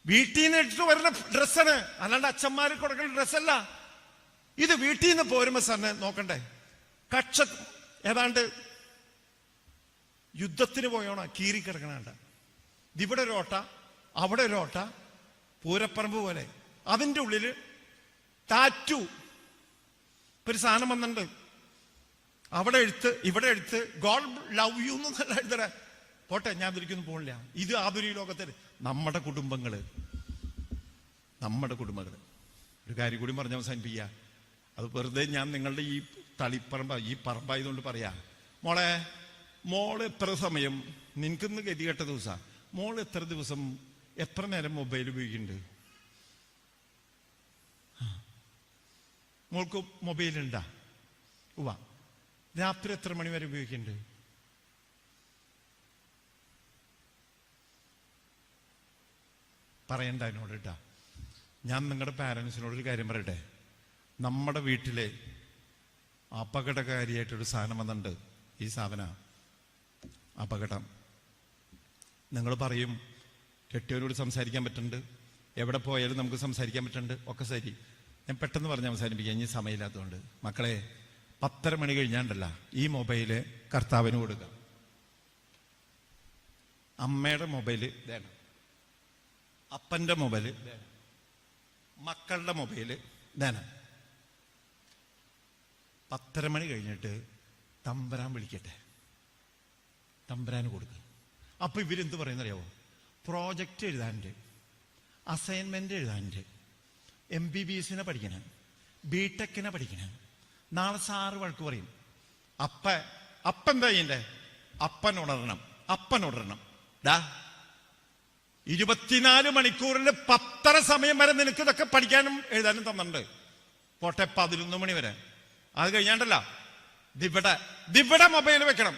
വീട്ടിൽ നിന്ന് ഇട്ടിട്ട് വരുന്ന ഡ്രസ്സാണ്, അല്ലാണ്ട് അച്ഛന്മാർ കൊടുക്കുന്ന ഡ്രസ്സല്ല. ഇത് വീട്ടിൽ നിന്ന് പോരുമ്പോ സാറിന് നോക്കണ്ടേ? ഏതാണ്ട് യുദ്ധത്തിന് പോയോണ കീറിക്കിടക്കണ. ഇവിടെ ഒരു ഓട്ട, അവിടെ ഒരു ഓട്ട, പൂരപ്പറമ്പ് പോലെ. അതിന്റെ ഉള്ളില് ടാറ്റു. ഇപ്പൊ ഒരു സാധനം വന്നിട്ടുണ്ട്, അവിടെ എഴുത്ത്, ഇവിടെ എഴുത്ത്, ഗോഡ് ലവ് യു എന്നല്ല എഴുതറ. പോട്ടെ, ഞാൻ ഇതിലേക്കൊന്നും പോണില്ല. ഇത് ആധുനിക ലോകത്തിൽ നമ്മുടെ കുടുംബങ്ങള്. ഒരു കാര്യം കൂടി പറഞ്ഞ് അവസാനിപ്പിക്കുക. അത് വെറുതെ ഞാൻ നിങ്ങളുടെ ഈ തളിപ്പറമ്പ, ഈ പറമ്പായതുകൊണ്ട് പറയാ. മോള് എത്ര സമയം, നിനക്കിന്ന് ഗതികെട്ട ദിവസം, മോള് എത്ര ദിവസം എത്ര നേരം മൊബൈൽ ഉപയോഗിക്കുന്നുണ്ട്? മോൾക്ക് മൊബൈൽ ഉണ്ടാ? രാത്രി എത്ര മണി വരെ ഉപയോഗിക്കുന്നുണ്ട്? പറയണ്ട എന്നോട് കേട്ടാ. ഞാൻ നിങ്ങളുടെ പാരൻസിനോടൊരു കാര്യം പറയട്ടെ. നമ്മുടെ വീട്ടിലെ അപകടകാരിയായിട്ടൊരു സാധനം വന്നിട്ടുണ്ട്. ഈ സാധന അപകടം. നിങ്ങൾ പറയും കെട്ടിയവരോട് സംസാരിക്കാൻ പറ്റുന്നുണ്ട്, എവിടെ പോയാലും നമുക്ക് സംസാരിക്കാൻ പറ്റുന്നുണ്ട്, ഒക്കെ ശരി. ഞാൻ പെട്ടെന്ന് പറഞ്ഞ് അവസാനിപ്പിക്കാം, ഇനി സമയമില്ലാത്തതുകൊണ്ട്. മക്കളെ, 10:30 മണി കഴിഞ്ഞാണ്ടല്ല ഈ മൊബൈല് കർത്താവിന് കൊടുക്കുക. അമ്മയുടെ മൊബൈല് വേണം. അപ്പന്റെ മൊബൈല്, മക്കളുടെ മൊബൈല് ഇതാണ്. 10:30 മണി കഴിഞ്ഞിട്ട് തമ്പുരാൻ വിളിക്കട്ടെ, തമ്പുരാന് കൊടുക്കുക. അപ്പൊ ഇവരെന്ത് പറയുന്നറിയാവോ? പ്രോജക്റ്റ് എഴുതാനുണ്ട്, അസൈൻമെന്റ് എഴുതാനുണ്ട്, MBBS പഠിക്കണം, BTech പഠിക്കണം. നാളെ സാറ് വഴക്ക് പറയും. അപ്പെന്താ ചെയ്യണ്ടേ? അപ്പൻ ഉണരണം. ഡാ 24 മണിക്കൂറിൽ 10:30 സമയം വരെ നിനക്ക് ഇതൊക്കെ പഠിക്കാനും എഴുതാനും തന്നിട്ടുണ്ട്. പോട്ടെ 11 മണി വരെ. അത് കഴിഞ്ഞാണ്ടല്ല ദിവടെ മൊബൈൽ വെക്കണം.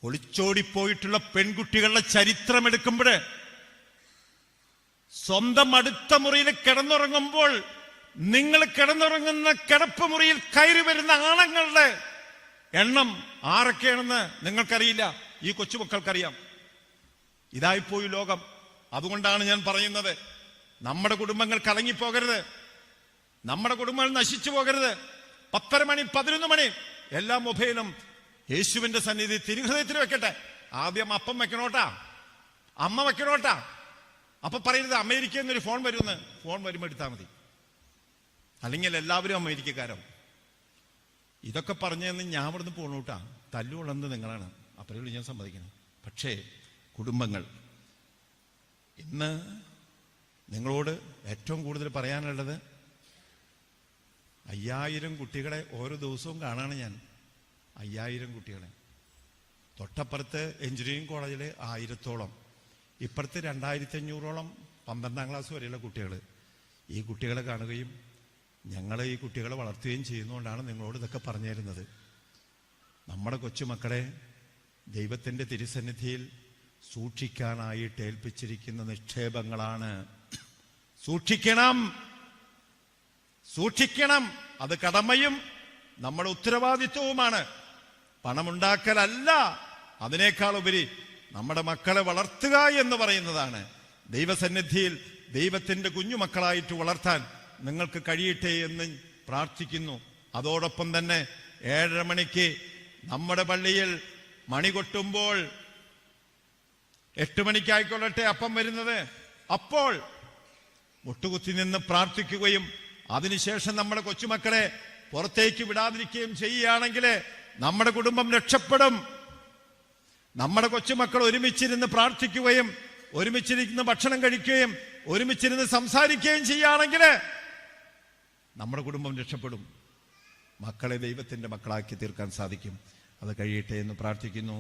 ഒളിച്ചോടിപ്പോയിട്ടുള്ള പെൺകുട്ടികളുടെ ചരിത്രം എടുക്കുമ്പോൾ സ്വന്തം അടുത്ത മുറിയിൽ കിടന്നുറങ്ങുമ്പോൾ നിങ്ങൾ കിടന്നുറങ്ങുന്ന കിടപ്പ് മുറിയിൽ കയറി വരുന്ന ആണുങ്ങളുടെ എണ്ണം ആരൊക്കെയാണെന്ന് നിങ്ങൾക്കറിയില്ല, ഈ കൊച്ചുമക്കൾക്കറിയാം. ഇതായിപ്പോയി ലോകം. അതുകൊണ്ടാണ് ഞാൻ പറയുന്നത്, നമ്മുടെ കുടുംബങ്ങൾ കലങ്ങിപ്പോകരുത്, നമ്മുടെ കുടുംബങ്ങൾ നശിച്ചു പോകരുത്. 10:30 മണി 11 മണി എല്ലാ മൊബൈലും യേശുവിന്റെ സന്നിധി തിരുഹൃദയത്തിൽ വെക്കട്ടെ. ആദ്യം അപ്പം വെക്കണോട്ടാ, അമ്മ വെക്കണോട്ടാ. അപ്പൊ പറയരുത് അമേരിക്കയിൽ നിന്നൊരു ഫോൺ വരുമെന്ന്. ഫോൺ വരുമ്പോൾ എടുത്താൽ മതി, അല്ലെങ്കിൽ എല്ലാവരും അമേരിക്കക്കാരോ. ഇതൊക്കെ പറഞ്ഞതെന്ന് ഞാൻ ഇവിടുന്ന് പോണൂട്ടാ, തല്ലുകൊള്ളുന്നത് നിങ്ങളാണ്. അപ്പോഴും ഞാൻ സമ്മതിക്കണം. പക്ഷേ കുടുംബങ്ങൾ, ഇന്ന് നിങ്ങളോട് ഏറ്റവും കൂടുതൽ പറയാനുള്ളത്, 5000 കുട്ടികളെ ഓരോ ദിവസവും കാണാണ് ഞാൻ. 5000 കുട്ടികളെ. തൊട്ടപ്പുറത്ത് എഞ്ചിനീയറിംഗ് കോളേജിൽ 1000-ഓളം, ഇപ്പുറത്ത് 2500-ഓളം 12ാം ക്ലാസ് വരെയുള്ള കുട്ടികൾ. ഈ കുട്ടികളെ കാണുകയും ഞങ്ങൾ ഈ കുട്ടികളെ വളർത്തുകയും ചെയ്യുന്നതുകൊണ്ടാണ് നിങ്ങളോട് ഇതൊക്കെ പറഞ്ഞു തരുന്നത്. നമ്മുടെ കൊച്ചുമക്കളെ ദൈവത്തിൻ്റെ തിരുസന്നിധിയിൽ സൂക്ഷിക്കാനായിട്ട് ഏൽപ്പിച്ചിരിക്കുന്ന നിക്ഷേപങ്ങളാണ്. സൂക്ഷിക്കണം. അത് കടമയും നമ്മുടെ ഉത്തരവാദിത്വവുമാണ്. പണമുണ്ടാക്കലല്ല, അതിനേക്കാൾ ഉപരി നമ്മുടെ മക്കളെ വളർത്തുക എന്ന് പറയുന്നതാണ്. ദൈവസന്നിധിയിൽ ദൈവത്തിന്റെ കുഞ്ഞുമക്കളായിട്ട് വളർത്താൻ നിങ്ങൾക്ക് കഴിയട്ടെ എന്ന് പ്രാർത്ഥിക്കുന്നു. അതോടൊപ്പം തന്നെ 7:30 മണിക്ക് നമ്മുടെ പള്ളിയിൽ മണി കൊട്ടുമ്പോൾ, 8 മണിക്കായിക്കൊള്ളട്ടെ അപ്പം വരുന്നത്, അപ്പോൾ മുട്ടുകുത്തി നിന്ന് പ്രാർത്ഥിക്കുകയും അതിനുശേഷം നമ്മുടെ കൊച്ചുമക്കളെ പുറത്തേക്ക് വിടാതിരിക്കുകയും ചെയ്യുകയാണെങ്കിൽ നമ്മുടെ കുടുംബം രക്ഷപ്പെടും. നമ്മുടെ കൊച്ചുമക്കൾ ഒരുമിച്ചിരുന്ന് പ്രാർത്ഥിക്കുകയും ഒരുമിച്ചിരുന്ന് ഭക്ഷണം കഴിക്കുകയും ഒരുമിച്ചിരുന്ന് സംസാരിക്കുകയും ചെയ്യുകയാണെങ്കിൽ നമ്മുടെ കുടുംബം രക്ഷപ്പെടും. മക്കളെ ദൈവത്തിന്റെ മക്കളാക്കി തീർക്കാൻ സാധിക്കും. അത് കഴിയട്ടെ എന്ന് പ്രാർത്ഥിക്കുന്നു.